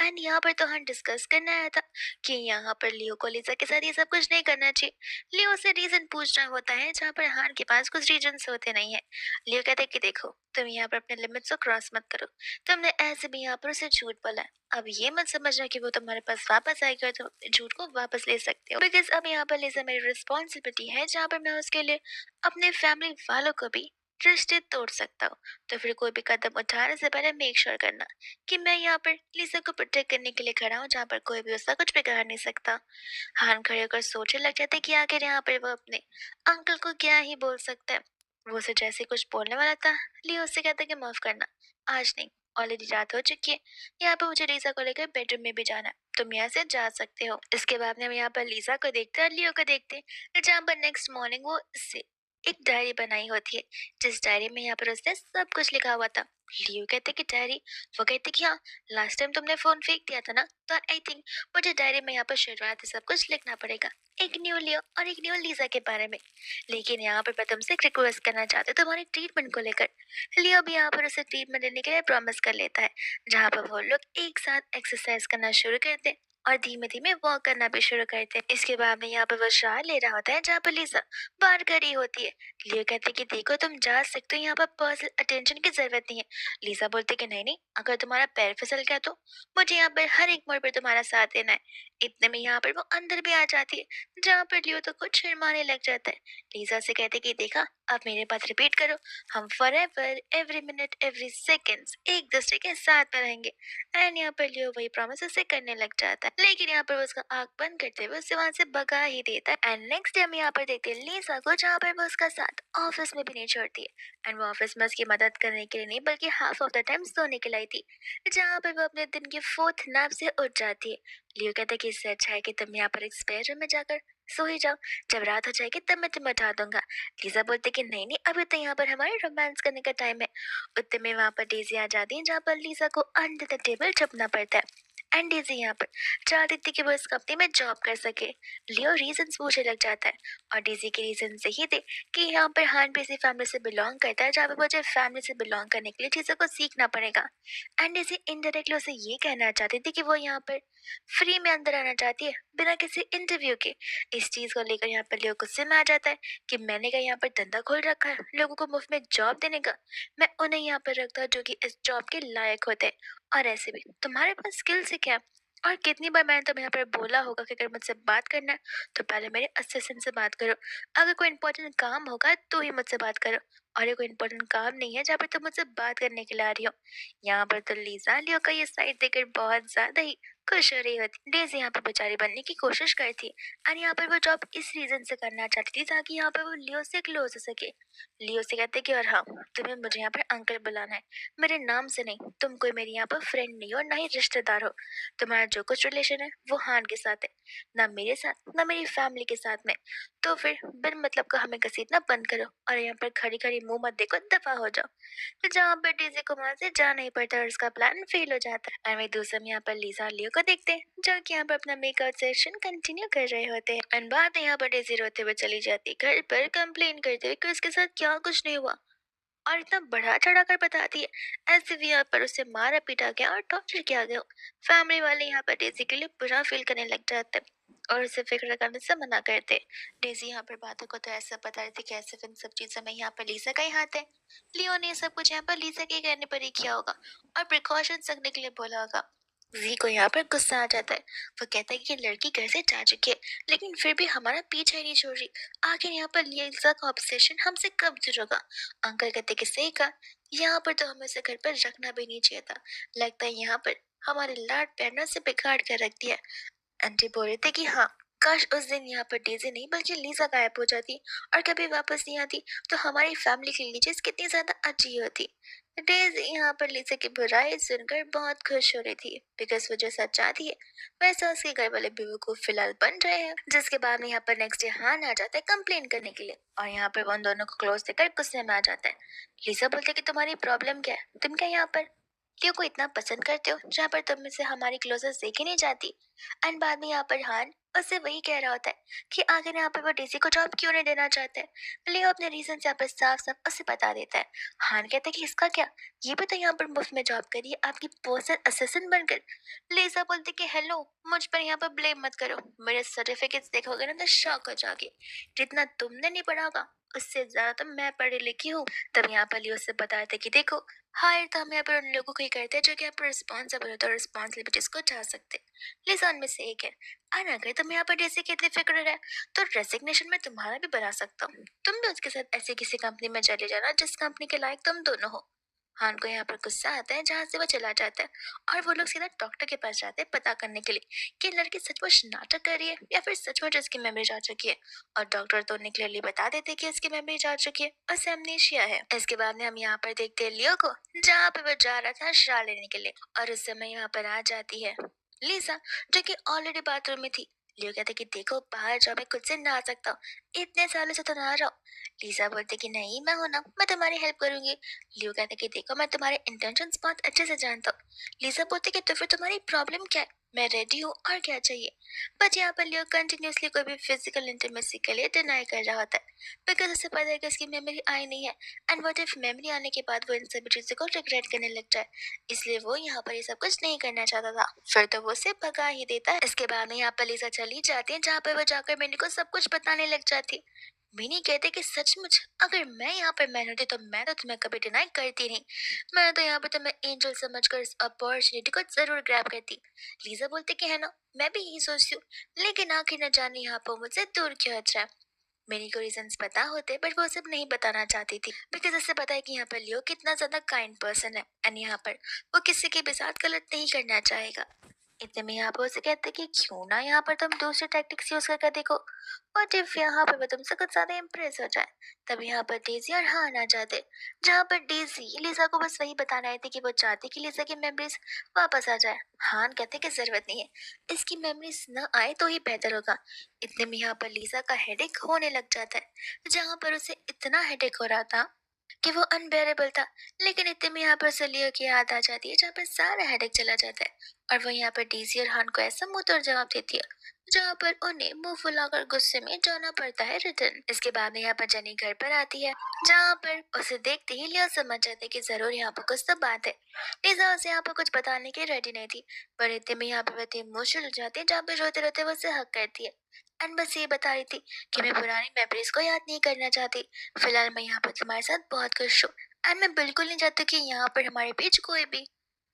एंड यहाँ पर तो हम डिस्कस करना आया था कि यहाँ पर लियो को लीजा के साथ ये सब कुछ नहीं करना चाहिए। लियो से रीजन पूछना होता है, जहाँ पर हान के पास कुछ रीजन होते नहीं है। लियो कहते कि देखो तुम यहाँ पर अपने लिमिट्स को क्रॉस मत करो, तुमने ऐसे भी यहाँ पर उसे झूठ बोला है। अब ये मत समझना कि वो तुम्हारे पास वापस आएगी और तुम अपने झूठ को वापस ले सकते हो, बिकॉज अब यहाँ पर लिजा मेरी रिस्पॉन्सिबिलिटी है, जहाँ पर मैं उसके लिए अपने फैमिली वालों को भी रिश्ते तोड़ सकता हूँ। तो फिर कोई भी कदम उठाने से पहले मेक श्योर करना कि मैं यहाँ पर लिजा को प्रोटेक्ट करने के लिए खड़ा हूँ, जहाँ पर कोई भी उसका कुछ बिगाड़ नहीं सकता। हान खड़े होकर सोचने लग जाते कि आखिर यहाँ पर वो अपने अंकल को क्या ही बोल सकता है। वो उसे जैसे कुछ बोलने वाला था, लियो उससे कहता कि माफ करना, आज नहीं, ऑलरेडी रात हो चुकी है, यहाँ पर मुझे लीजा को लेकर बेडरूम में भी जाना है, तुम यहाँ से जा सकते हो। इसके बाद में हम यहाँ पर लीजा को देखते हैं और लियो को देखते हैं, जहाँ पर नेक्स्ट मॉर्निंग वो इससे एक डायरी बनाई होती है, जिस डायरी में यहाँ पर उसने सब कुछ लिखा हुआ था। लियो कहते कि डायरी, वो कहते कि हाँ, लास्ट टाइम तुमने फोन फेंक दिया था ना, तो आई थिंक मुझे डायरी में यहाँ पर शुरुआत से सब कुछ लिखना पड़ेगा, एक न्यू लियो और एक न्यू लीजा के बारे में। लेकिन यहाँ पर मैं तुमसे एक रिक्वेस्ट करना चाहती हूँ तुम्हारी ट्रीटमेंट को लेकर। लियो भी यहाँ पर उसे ट्रीटमेंट देने के लिए प्रॉमिस कर लेता है, जहाँ पर वो लोग एक साथ एक्सरसाइज करना शुरू करते हैं और धीमे धीमे वॉक करना भी शुरू करते हैं। इसके बाद में यहाँ पर वो शावर ले रहा होता है, जहाँ पर लीजा बाहर खड़ी होती है। लियो कहते कि देखो तुम जा सकते हो, यहाँ पर पर्सनल अटेंशन की जरूरत नहीं है। लीजा बोलती कि नहीं नहीं, अगर तुम्हारा पैर फिसल गया तो मुझे यहाँ पर हर एक मोड़ पर तुम्हारा साथ देना है। इतने में यहाँ पर वो अंदर भी आ जाती है, जहाँ पर लियो तो कुछ शर्माने लग जाता है। लीजा से कहते कि देखा, अब मेरे पास रिपीट करो, हम forever every minute every seconds एक दूसरे के साथ में रहेंगे। एंड यहाँ पर लियो वही प्रॉमिस उसे करने लग जाता है, लेकिन यहाँ पर वो उसका आंख बंद करते हुए उसे वहां से भगा ही देता है। एंड नेक्स्ट डे हम यहाँ पर देखते हैं लीजा को, जहाँ पर वो उसका साथ ऑफिस में भी नहीं छोड़ती है। एंड वो ऑफिस में उसकी मदद करने के लिए नहीं बल्कि हाफ ऑफ द टाइम सोने के लिए थी, जहाँ पर वो अपने दिन की फोर्थ नैप से उठ जाती है। लियो कहता है कि इससे अच्छा है कि तुम यहाँ पर एक स्पेयर रूम में जाकर सो ही जाओ, जब रात हो जाएगी तब मैं तुम्हें उठा दूंगा। लीजा बोलती कि नहीं नहीं, अभी तो यहाँ पर हमारे रोमांस करने का टाइम है। उतने में वहाँ पर डेजी आ जाती है, जहाँ पर लीजा को अंडर द टेबल छुपना पड़ता है। एंड डेजी यहाँ पर चाहती थी कि वो इस कंपनी में जॉब कर सके। लियो रीजंस पूछने लग जाता है और डेजी के रीजन यही थे कि यहाँ पर हान भी इसी फैमिली से बिलोंग करता है, जहाँ पर मुझे फैमिली से बिलोंग करने के लिए चीज़ों को सीखना पड़ेगा। एंड डेजी इनडायरेक्टली उसे ये कहना चाहती थी कि वो यहाँ पर फ्री में अंदर आना चाहती है बिना किसी इंटरव्यू के। इस चीज को लेकर यहाँ पर लियो गुस्से में आ जाता है कि मैंने क्या यहाँ पर धंधा खोल रखा है लोगों को मुफ्त में जॉब देने का, मैं उन्हें यहाँ पर रखता हूँ जो कि इस जॉब के लायक होते हैं। और ऐसे भी तुम्हारे पास स्किल से क्या है? और कितनी बार मैंने तुम्हें यहाँ पर बोला होगा कि अगर मुझसे बात करना है तो पहले मेरे असिस्टेंट से बात करो, अगर कोई इंपॉर्टेंट काम होगा तो ही मुझसे बात करो, और ये कोई इंपॉर्टेंट काम नहीं है जहाँ पर तुम मुझसे बात करने के लिए आ रही हो। यहाँ पर तो लिज़ा लियो का ये साइड देखकर बहुत ज्यादा ही खुश हो रही होती। डेज़ी यहाँ पर बेचारी बनने की कोशिश करती और यहाँ पर वो जॉब इस रीजन से करना चाहती थी ताकि यहाँ पर वो लियो से क्लोज हो सके। लियो से कहते कि और हाँ, तुम्हें मुझे यहाँ पर अंकल बुलाना है, मेरे नाम से नहीं। तुम कोई मेरी यहाँ पर फ्रेंड नहीं हो, ना ही रिश्तेदार हो। तुम्हारा जो कुछ रिलेशन है वो हान के साथ है, ना मेरे साथ ना मेरी फैमिली के साथ में। तो फिर बिन मतलब का हमें घसीटना बंद करो और यहाँ पर खड़ी खड़ी मुंह मत देखो, दफा हो जाओ। तो जहाँ पर डीजे को वहां से जा नहीं पड़ता और उसका प्लान फेल हो जाता है। और वही दूसरे में यहाँ पर लीजा और लियो को देखते हैं जो कि यहाँ पर अपना मेकआउट सेशन कंटिन्यू कर रहे होते हैं। और बात यहाँ पर डेजी रोते हुए चली जाती है घर पर कंप्लेन करते हुए कि उसके साथ क्या कुछ नहीं हुआ, और इतना बढ़ा चढ़ा कर बताती है ऐसे भी यहाँ पर उसे मारा पीटा गया और टॉर्चर किया गया। फैमिली वाले यहाँ पर डेजी के लिए बुरा फील करने लग जाते हैं और उसे फिक्र करने से मना करते। डेजी यहाँ पर बातों को तो ऐसा बता रही थी कि ऐसे इन सब चीजों में यहाँ पर लीजा का ही हाथ है। लियो ने ये सब कुछ यहाँ पर लीजा के कहने पर ही किया होगा और प्रिकॉशंस रखने के लिए बोला होगा। जी को यहाँ पर गुस्सा आ जाता है। वो कहता है कि ये लड़की घर से जा चुकी है लेकिन फिर भी हमारा पीछा ही नहीं छोड़ रही। आखिर यहाँ पर लीजा का ऑब्सेशन हमसे कब दूर होगा। अंकल कहते कि सही कहा, यहाँ पर तो हमें उसे घर पर रखना भी नहीं चाहिए था। लगता है यहाँ पर हमारे लाड प्यार से बिगाड़ कर रख दिया। आंटी बोल रहे थे कि हाँ, काश उस दिन यहाँ पर डेजी नहीं बल्कि लीजा गायब हो जाती और कभी वापस नहीं आती तो हमारी फैमिली के लिए चीज कितनी ज्यादा अच्छी होती। डेजी यहाँ पर लीजा की बुराई सुनकर बहुत खुश हो रही थी बिकॉज वो जो सच चाहती है वैसा उसके घर वाले बेवकूफ फिलहाल बन रहे हैं। जिसके बाद में यहाँ पर नेक्स्ट डे हान आ जाता है कंप्लेन करने के लिए और यहाँ पर वो उन दोनों को क्लोज देखकर गुस्से में आ जाता है। लीजा बोलते है कि तुम्हारी प्रॉब्लम क्या है, तुम क्या यहाँ पर लियो को इतना पसंद करते हो जहाँ पर तुम में से हमारी क्लोजेस्ट देखी नहीं जाती। एंड बाद में यहाँ पर हान उससे वही कह रहा होता है कि आखिर यहाँ पर वो डेजी को जॉब क्यों नहीं देना चाहते हैं। लियो अपने रीजन यहाँ पर साफ साफ उसे बता देता है। हान कहता है कि इसका क्या, ये भी तो यहाँ पर मुफ्त में जॉब करी है आपकी पर्सनल असिस्टेंट बनकर। लिजा बोलती कि हेलो, मुझ पर यहाँ पर ब्लेम मत करो, मेरे सर्टिफिकेट्स देखोगे ना तो शॉक हो जाओगे। जितना तुमने नहीं पढ़ा होगा उससे ज्यादा तो मैं पढ़ी लिखी हूँ। तब यहाँ पर लियो से बताया था कि देखो, हायर तो हम यहाँ पर उन लोगों को ही करते हैं जो कि यहाँ पर रिस्पॉन्सिबल होते हैं और रिस्पॉन्सिबिलिटीज को उठा सकते हैं। लिजा उनमें से एक है। और अगर तुम यहाँ पर जैसे कि इतनी फिक्र है तो रेजिग्नेशन में तुम्हारा भी बना सकता हूँ। तुम भी उसके साथ ऐसी किसी कंपनी में चले जाना जिस कंपनी के लायक तुम दोनों हो। हान को यहाँ पर गुस्सा आता है जहाँ से वो चला जाता है और वो लोग सीधा डॉक्टर के पास जाते हैं पता करने के लिए कि लड़की सचमुच नाटक कर रही है या फिर सचमुच उसकी मेमोरी जा चुकी है। और डॉक्टर तो उन्हें क्लियरली बता देते कि उसकी मेमोरी जा चुकी है, उसे अमनेशिया है। इसके बाद में हम यहाँ पर देखते हैं लियो को जहाँ पे वो जा रहा था शरा लेने के लिए और उस समय यहाँ पर आ जाती है लीजा जो कि ऑलरेडी बाथरूम में थी। लियो कहते कि देखो बाहर जाओ, मैं खुद से नहा सकता हूँ, इतने सालों से तो नहा रहा हूँ। लीजा बोलते कि नहीं मैं हूं ना, मैं तुम्हारी हेल्प करूंगी। लियो कहते कि देखो मैं तुम्हारे इंटेंशंस बहुत अच्छे से जानता हूँ। लीजा बोलते कि तो फिर तुम्हारी प्रॉब्लम क्या है, मैं रेडी हूँ और क्या चाहिए। बट यहाँ पर लियो कंटिन्यूसली कोई भी फिजिकल इंटीमेसी के लिए डिनाई कर रहा होता है बिकॉज उसे पता है कि उसकी मेमोरी आई नहीं है। एंड व्हाट इफ मेमोरी आने के बाद वो इन सभी चीजों को रिग्रेट करने लग जाए, इसलिए वो यहाँ पर ये सब कुछ नहीं करना चाहता था। फिर तो वो उसे भगा ही देता है। इसके बाद में यहाँ पर लीजा चली जाती है जहाँ पर वो जाकर मिनी को सब कुछ बताने लग जाती। मिनी कहते कि सचमुच अगर मैं यहाँ पर मैन होती तो मैं तो तुम्हें कभी डिनाई करती नहीं, मैं तो यहाँ पर तुम्हें एंजल समझकर इस अपॉर्चुनिटी को जरूर ग्रैब करती। लीजा बोलते कि है ना, मैं भी यही सोचती हूँ, लेकिन आखिर न जाने यहाँ पर मुझसे दूर क्यों हट रहा है। मेरी को रीजंस पता होते बट वो सब नहीं बताना चाहती थी बिकॉज उससे पता है कि यहाँ पर लियो कितना ज्यादा काइंड पर्सन है एंड यहाँ पर वो किसी के भी साथ गलत नहीं करना चाहेगा। इतने में यहाँ पर उसे कहते कि क्यों ना यहाँ पर तुम दूसरे टैक्टिक्स यूज करके देखो, व्हाट इफ यहाँ पर वो तुमसे कुछ ज्यादा इम्प्रेस हो जाए। तब यहाँ पर डेजी और हान आ जाते जहाँ पर डेजी लिसा को बस वही बताना आई थी कि वो चाहती कि लिसा की मेमोरीज वापस आ जाए। हान कहते कि जरूरत नहीं है, इसकी मेमोरीज न आए तो ही बेहतर होगा। इतने में यहाँ पर लिसा का हेडेक होने लग जाता है जहाँ पर उसे इतना हेडेक हो रहा था कि वो अनबेरेबल था। लेकिन इतने में यहाँ पर सलियो की याद आ जाती है जहाँ पर सारा हेडेक चला जाता है और वो यहाँ पर डीजी और हान को ऐसा मुंह तोड़ जवाब देती है जहाँ पर उन्हें मुंह फुलाकर गुस्से में जाना पड़ता है रिटर्न। इसके बाद में यहाँ पर जनी घर पर आती है जहाँ पर उसे देखते ही लियो समझ जाते कि जरूर यहाँ पर कुछ तो बात है। लिजा उसे यहाँ पर कुछ बताने की रेडी नहीं थी पर इतने में यहाँ पर वो इमोशनल हो जाती है जहाँ पर रोते रोते वो उसे हक करती है एंड बस ये बता रही थी कि मैं पुरानी मेमोरीज को याद नहीं करना चाहती, फिलहाल मैं यहाँ पर तुम्हारे साथ बहुत खुश हूँ एंड मैं बिल्कुल नहीं चाहती कि यहाँ पर हमारे बीच कोई भी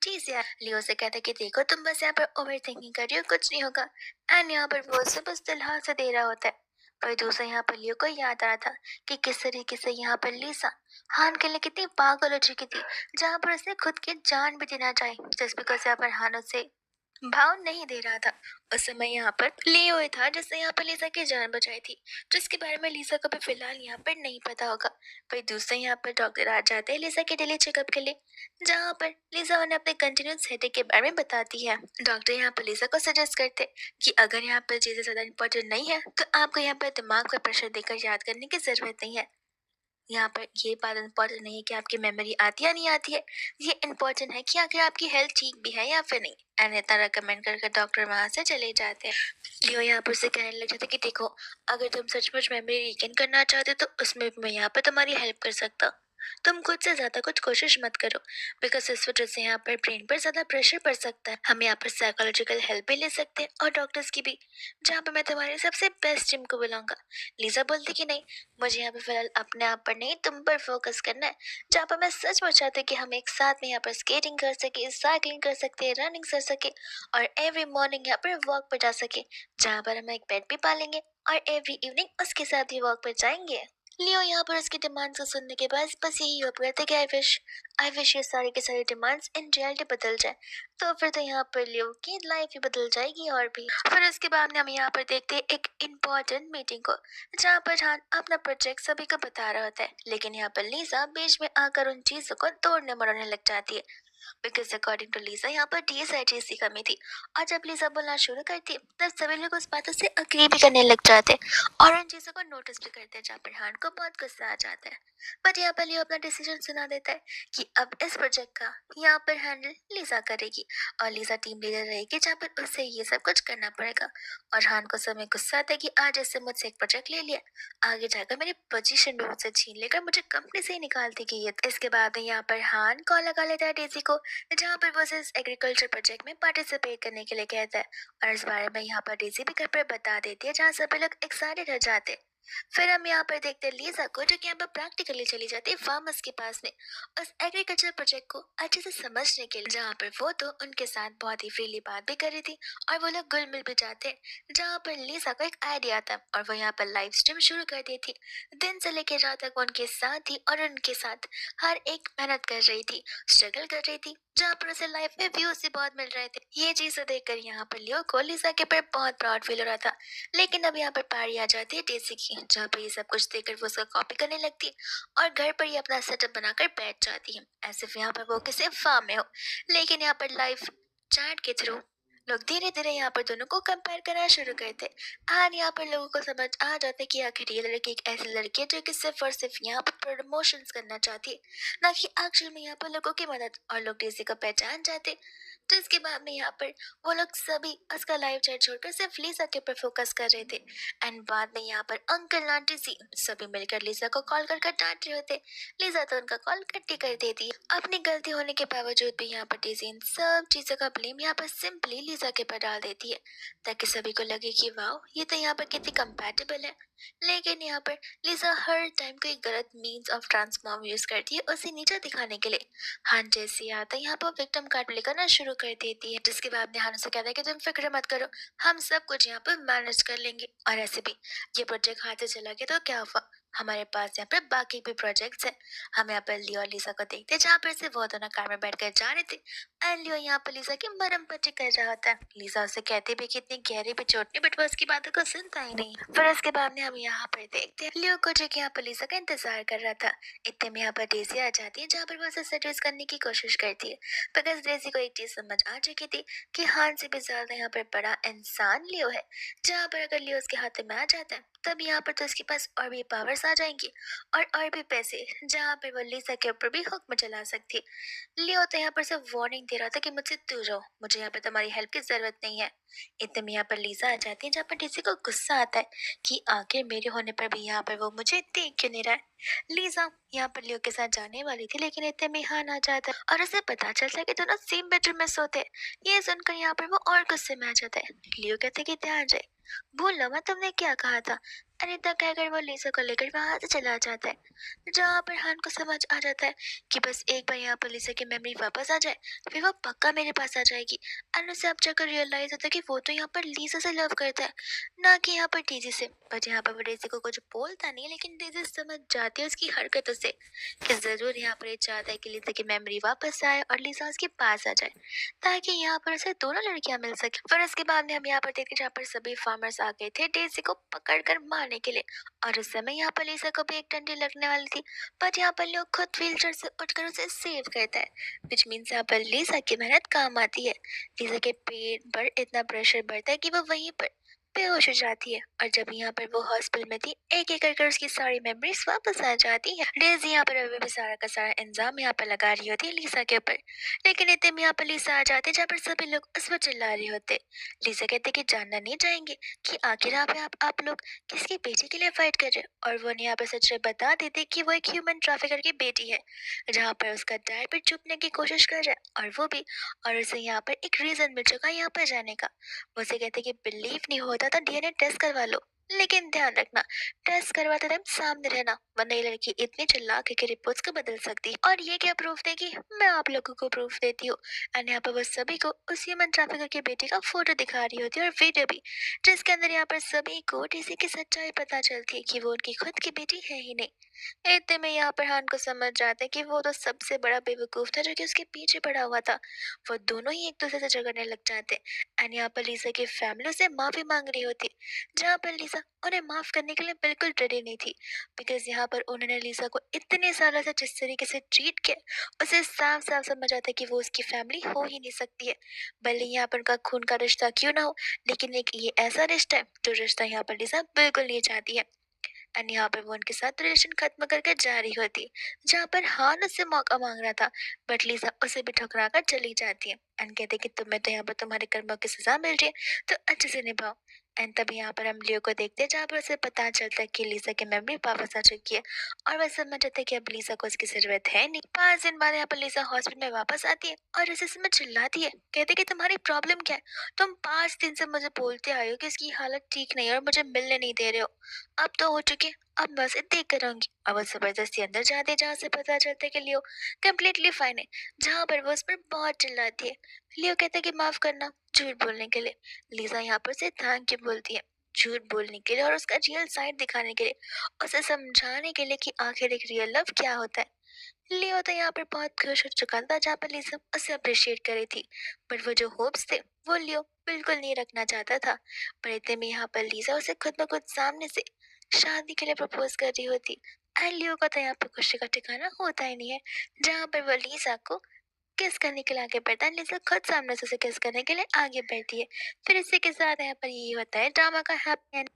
चीज यार। लियो से कहता कि देखो तुम बस यहाँ पर ओवर थिंकिंग कर रही हो, कुछ नहीं होगा। एंड यहाँ पर वो उसे बस दिलहा से दे रहा होता है। पर दूसरा यहाँ पर लियो को याद आ रहा था कि किस तरीके से यहाँ पर लिसा हान के लिए कितनी पागल हो चुकी थी, जहाँ पर उसने खुद की जान भी देना चाही जस्ट बिकॉज यहाँ पर हान उससे भाव नहीं दे रहा था। उस समय यहाँ पर लियो ही था जिसने यहाँ पर लिसा की जान बचाई थी, जिसके बारे में लिसा को भी फिलहाल यहाँ पर नहीं पता होगा। पर दूसरे यहाँ पर डॉक्टर आ जाते हैं लिसा के डेली चेकअप के लिए, जहाँ पर लिसा उन्हें अपने कंटिन्यूस हेडेक के बारे में बताती है। डॉक्टर यहाँ पर लिसा को सजेस्ट करते हैं कि अगर यहाँ पर चीजें ज्यादा इंपॉर्टेंट नहीं है तो आपको यहाँ पर दिमाग पर प्रेशर देकर याद करने की जरूरत नहीं है। यहाँ पर ये बात इम्पोर्टेंट नहीं है कि आपकी मेमोरी आती या नहीं आती है, ये इम्पोर्टेंट है कि आखिर आपकी हेल्थ ठीक भी है या फिर नहीं। एंड इतना रिकमेंड करके डॉक्टर वहां से चले जाते हैं। लियो यहाँ पर से कहने लग जाता है कि देखो, अगर तुम सचमुच मेमोरी रिगेन करना चाहते हो तो उसमें मैं यहाँ पर तुम्हारी हेल्प कर सकता हूँ। तुम खुद से ज्यादा कुछ कोशिश मत करो, बिकॉज इस वजह से यहाँ पर ब्रेन पर ज्यादा प्रेशर पड़ सकता है। हम यहाँ पर साइकोलॉजिकल हेल्प भी ले सकते हैं और डॉक्टर्स की भी, जहाँ पर मैं तुम्हारे सबसे बेस्ट टीम को बुलाऊंगा। लिसा बोलती कि नहीं, मुझे यहाँ पे फिलहाल अपने आप पर नहीं तुम पर फोकस करना है, जहाँ पर मैं सच में चाहती हूँ कि हम एक साथ में यहाँ पर स्केटिंग कर सके, साइकिलिंग कर सकते हैं, रनिंग कर सके और एवरी मॉर्निंग यहाँ पर वॉक पर जा सके, जहाँ पर हम एक पेट भी पालेंगे और एवरी इवनिंग उसके साथ ही वॉक पर जाएंगे। लियो यहाँ पर उसकी डिमांड्स को सुनने के बाद बस यही होप करते कि आई विश ये सारी की सारी डिमांड्स इन रियलिटी बदल जाए, तो फिर तो यहाँ पर लियो की लाइफ ही बदल जाएगी। और भी फिर उसके बाद हम यहाँ पर देखते हैं एक इम्पोर्टेंट मीटिंग को, जहाँ पर जान अपना प्रोजेक्ट सभी को बता रहा होता है, लेकिन यहाँ पर लिसा बीच में आकर उन चीजों को तोड़ने मरोड़ने लग जाती है, बिकॉज अकॉर्डिंग टू लिसा यहाँ पर डीएसआईटीज की कमी थी। और जब लिसा बोलना शुरू करती है तब सभी लोग उस बातों से अग्री भी करने लग जाते हैं और उन चीजों को नोटिस भी करते हैं, जहाँ पर हान को बहुत गुस्सा आ जाता है। बट यहाँ पर लियो अपना डिसीजन सुना देता है कि अब इस प्रोजेक्ट का यहाँ पर हैंडल लिसा करेगी और लिसा टीम लीडर रहेगी, जहाँ पर उससे ये सब कुछ करना पड़ेगा। और हान को समय गुस्सा आता है कि आज इससे मुझसे एक प्रोजेक्ट ले लिया, आगे जाकर मेरी पोजीशन भी मुझसे छीन लेकर मुझे कंपनी से ही निकाल दी गई है। इसके बाद में यहाँ पर हान कॉल लगा लेता है डेजी को, जहाँ पर वो इस एग्रीकल्चर प्रोजेक्ट में पार्टिसिपेट करने के लिए कहता है। और इस बारे में यहाँ पर डेजी भी घर पर बता देती है, जहाँ सभी लोग एक्साइटेड हो जाते हैं। फिर हम यहाँ पर देखते हैं लीजा को, जो कि यहाँ पर प्रैक्टिकली चली जाती है फार्मर्स के पास में उस एग्रीकल्चर प्रोजेक्ट को अच्छे से समझने के लिए, जहाँ पर वो तो उनके साथ बहुत ही फ्रीली बात भी कर रही थी और वो लोग घुल मिल भी जाते हैं। जहाँ पर लीजा को एक आइडिया था और वो यहाँ पर लाइव स्ट्रीम शुरू कर दी थी। दिन से लेकर रात तक वो उनके साथ थी और उनके साथ हर एक मेहनत कर रही थी, स्ट्रगल कर रही थी, जहाँ पर उसे लाइफ में व्यूज भी बहुत मिल रहे थे। ये चीजें देखकर यहाँ पर लियो को लिसा के पर बहुत प्राउड फील हो रहा था। लेकिन अब यहाँ पर पारी आ जाती है डेजी की, जहाँ पर ये सब कुछ देखकर वो उसका कॉपी करने लगती है और घर पर ही अपना सेटअप बनाकर बैठ जाती है, ऐसे यहाँ पर वो किसी फार्म में हो। लेकिन यहाँ पर लाइव चैट के थ्रू लोग धीरे धीरे यहाँ पर दोनों को कंपेयर करना शुरू करते और यहाँ पर लोगों को समझ आ जाता है कि आखिर ये लड़की एक ऐसी लड़की है जो कि सिर्फ और सिर्फ यहाँ पर प्रमोशंस करना चाहती है, ना कि एक्चुअल में यहाँ पर लोगों की मदद। और लोग डेजी को पहचान जाते, तो इसके बाद में यहाँ पर वो लोग सभी उसका लाइव चैट छोड़कर सिर्फ लिसा के ऊपर फोकस कर रहे थे। एंड बाद में यहाँ पर अंकल आंटी सी सभी मिलकर लिसा को कॉल कर डांट रहे होते। लिसा तो उनका कॉल कट ही कर देती है। अपनी गलती होने के बावजूद भी यहाँ पर डेजी इन सब चीजों का ब्लेम यहाँ पर सिंपली लिसा के ऊपर डाल देती है, ताकि सभी को लगे कि वाह ये तो यहाँ पर कितनी कंपैटिबल है। लेकिन यहाँ पर लिसा हर टाइम कोई गलत मीन्स ऑफ ट्रांसफॉर्म यूज करती है उसे नीचा दिखाने के लिए। हान जैसे आता है यहाँ पर विक्टिम कार्ड प्ले करना शुरू कर देती है, जिसके बाद हान से कहता है कि तुम फिक्र मत करो, हम सब कुछ यहाँ पर मैनेज कर लेंगे। और ऐसे भी ये प्रोजेक्ट हाथ से चला गया तो क्या हुआ, हमारे पास यहाँ पर बाकी भी प्रोजेक्ट्स हैं। हम यहाँ पर लियो और लिसा को देखते हैं, जहाँ पर से वो दोनों कार में बैठकर जा रहे थे एंड लियो यहाँ पर लिसा की मरम पट्टी कर रहा होता है। लिसा उसे कहती भी कि इतनी गहरी भी चोट नहीं, बट वो उसकी बातों को सुनता ही नहीं। फिर उसके बाद में हम यहाँ पर देखते हैं लियो को, जो कि यहाँ पर लिसा का इंतजार कर रहा था। इतने में यहाँ पर डेजी आ जाती है, जहाँ पर वो उसे सेड्यूस करने की कोशिश करती है, बिकॉज डेजी को एक चीज समझ आ चुकी थी कि हान से भी ज्यादा यहाँ पर बड़ा इंसान लियो है, जहाँ पर अगर लियो उसके हाथ में आ जाता है तब यहाँ पर तो उसके पास और भी पावर्स आ जाएंगी और भी पैसे, जहाँ पर वो लिसा के ऊपर भी हुक्म चला सकती। लियो तो यहाँ पर सिर्फ वार्निंग दे रहा था कि मुझसे दूर रहो, मुझे यहाँ पर तुम्हारी हेल्प की जरूरत नहीं है। इतने में यहाँ पर लिसा आ जाती है, जहाँ पर डेजी को गुस्सा आता है कि आखिर मेरे होने पर भी यहाँ पर वो मुझे देख क्यों नहीं रहा है। लिसा यहाँ पर लियो के साथ जाने वाली थी, लेकिन इतने में हान आ जाता है और उसे पता चलता है कि दोनों सेम बेडरूम में सोते हैं। ये सुनकर यहाँ पर वो और गुस्से में आ जाता है। लियो कहते कि ध्यान रहे, भूल लो मत तुमने क्या कहा था, और इतना कहकर वो लीसा को लेकर वहां से चला जाता है, जहाँ पर हान को समझ आ जाता है कि बस एक बार यहाँ पर लीसा की मेमोरी वापस आ जाए, फिर वो पक्का मेरे पास आ जाएगी। और उसे अब जाकर रियलाइज होता है कि वो तो यहाँ पर लीसा से लव करता है, ना कि यहाँ पर डेजी से। बट यहाँ पर वो डेजी को कुछ बोलता नहीं, लेकिन डेजी समझ जाती है उसकी हरकतों से कि जरूर यहाँ पर ये चाहता है कि लीसा की मेमोरी वापस आए और लीसा उसके पास आ जाए, ताकि यहाँ पर उसे दोनों लड़कियां मिल सके। फिर उसके बाद में हम यहाँ पर देखते हैं जहाँ पर सभी फार्मर्स आ गए थे डेजी को पकड़ कर मारने के लिए, और उस समय यहाँ पर लीसा को भी एक डंडी लगने वाली थी। बट यहाँ पर लोग खुद व्हीलचेयर से उठकर उसे सेव करता है, विच मीन्स यहाँ पर लीसा की मेहनत काम आती है। लीसा के पेट पर इतना प्रेशर बढ़ता है कि वो वहीं पर बेहोश हो जाती है, और जब यहाँ पर वो हॉस्पिटल में थी, एक एक करके उसकी सारी मेमोरीज वापस आ जाती है। डेजी यहाँ पर अभी भी सारा का सारा इंजाम यहाँ पर लगा रही होती है लीसा के ऊपर, लेकिन इतने में यहाँ पर लीसा आ जाती है जहाँ पर सभी लोग उस पर चिल्ला रहे होते। लीसा कहते कि जानना नहीं चाहेंगे कि आखिर आप लोग किसकी बेटी के लिए फाइट कर रहे हो, और वो यहाँ पर सच बता देते कि वो एक ह्यूमन ट्रैफिकर की बेटी है, जहाँ पर उसका डैड भी छुपने की कोशिश कर रहा है, और वो भी, और उसे यहाँ पर एक रीजन मिल चुका है यहाँ पर जाने का। वो उसे कहते कि बिलीव नहीं होता तो डीएनए टेस्ट करवा लो, लेकिन ध्यान रखना टेस्ट करवाते टाइम सामने रहना, वरना ये लड़की इतनी चिल्ला के रिपोर्ट्स को बदल सकती है। और ये क्या प्रूफ देगी, मैं आप लोगों को प्रूफ देती हूँ। एंड यहाँ पर वो सभी को उस ह्यूमन ट्रैफिकर की बेटी का फोटो दिखा रही होती है, और वीडियो भी, जिसके अंदर यहाँ पर सभी को टीसी की सच्चाई पता चलती है कि वो उनकी खुद की बेटी है ही नहीं। इतने में यहाँ पर हान को समझ जाता है कि वो तो सबसे बड़ा बेवकूफ था जो कि उसके पीछे पड़ा हुआ था। वो दोनों ही एक दूसरे से झगड़ने लग जाते हैं, एंड यहाँ पर लीसा की फैमिली से माफी मांग रही होती, जहाँ पर लीसा उन्हें माफ करने के लिए बिल्कुल रेडी नहीं थी, बिकॉज यहाँ पर उन्होंने लीसा को इतने सालों से जिस तरीके से ट्रीट किया, उसे साफ साफ समझ आता है कि वो उसकी फैमिली हो ही नहीं सकती है। भले यहाँ पर उनका खून का रिश्ता क्यों ना हो, लेकिन एक ये ऐसा रिश्ता है जो रिश्ता यहाँ पर लीसा बिल्कुल नहीं चाहती है। एंड यहाँ पर वो उनके साथ रिलेशन खत्म करके जा रही होती, जहाँ पर हान उससे मौका मांग रहा था, बट लीसा उसे भी ठुकरा कर चली जाती है, एंड कहते कि तुम्हें तो यहाँ पर तुम्हारे कर्मों की सजा मिल रही है, तो अच्छे से निभाओ। एंड तभी यहाँ पर हम लियो को देखते हैं, जहाँ पर उसे पता चलता है कि लीसा की मेमोरी वापस आ चुकी है, और वह समझ जाता है कि अब लीसा को उसकी जरूरत है नहीं। 5 दिन बाद यहाँ पर लीसा हॉस्पिटल में वापस आती है, और उसे समय चिल्लाती है, कहते कि तुम्हारी प्रॉब्लम क्या है, तुम 5 दिन से मुझे बोलते आए हो कि उसकी हालत ठीक नहीं है और मुझे मिलने नहीं दे रहे हो, अब तो हो चुके, अब मैं उसे देख कर रहूंगी। और वो जबरदस्ती अंदर जाते, जहाँ से पता चलता है कि लियो कम्प्लीटली फाइन है, जहाँ पर वो उस पर बहुत चिल्लाती है। लियो कहता है कि माफ करना झूठ बोलने के लिए। लीजा यहाँ पर से थैंक यू बोलती है, झूठ बोलने के लिए और उसका रियल साइड दिखाने के लिए, उसे समझाने के लिए कि आखिर एक रियल लव क्या होता है। लियो तो यहाँ पर बहुत खुश हो चुका था, जहाँ पर लीजा उसे अप्रिशिएट कर रही थी, बट वो जो होप्स थे वो लियो बिल्कुल नहीं रखना चाहता था। पर इतने में यहाँ पर लीजा उसे खुद ब खुद सामने से शादी के लिए प्रपोज कर रही होती, एंड लियो का तो यहाँ पर खुशी का ठिकाना होता ही नहीं है, जहाँ पर वो लीजा को किस करने के लिए आगे बढ़ता है, लिसा खुद सामने से उसे किस करने के लिए आगे बढ़ती है। फिर इसी के साथ यहाँ पर यही होता है ड्रामा का हैप्पी एंड।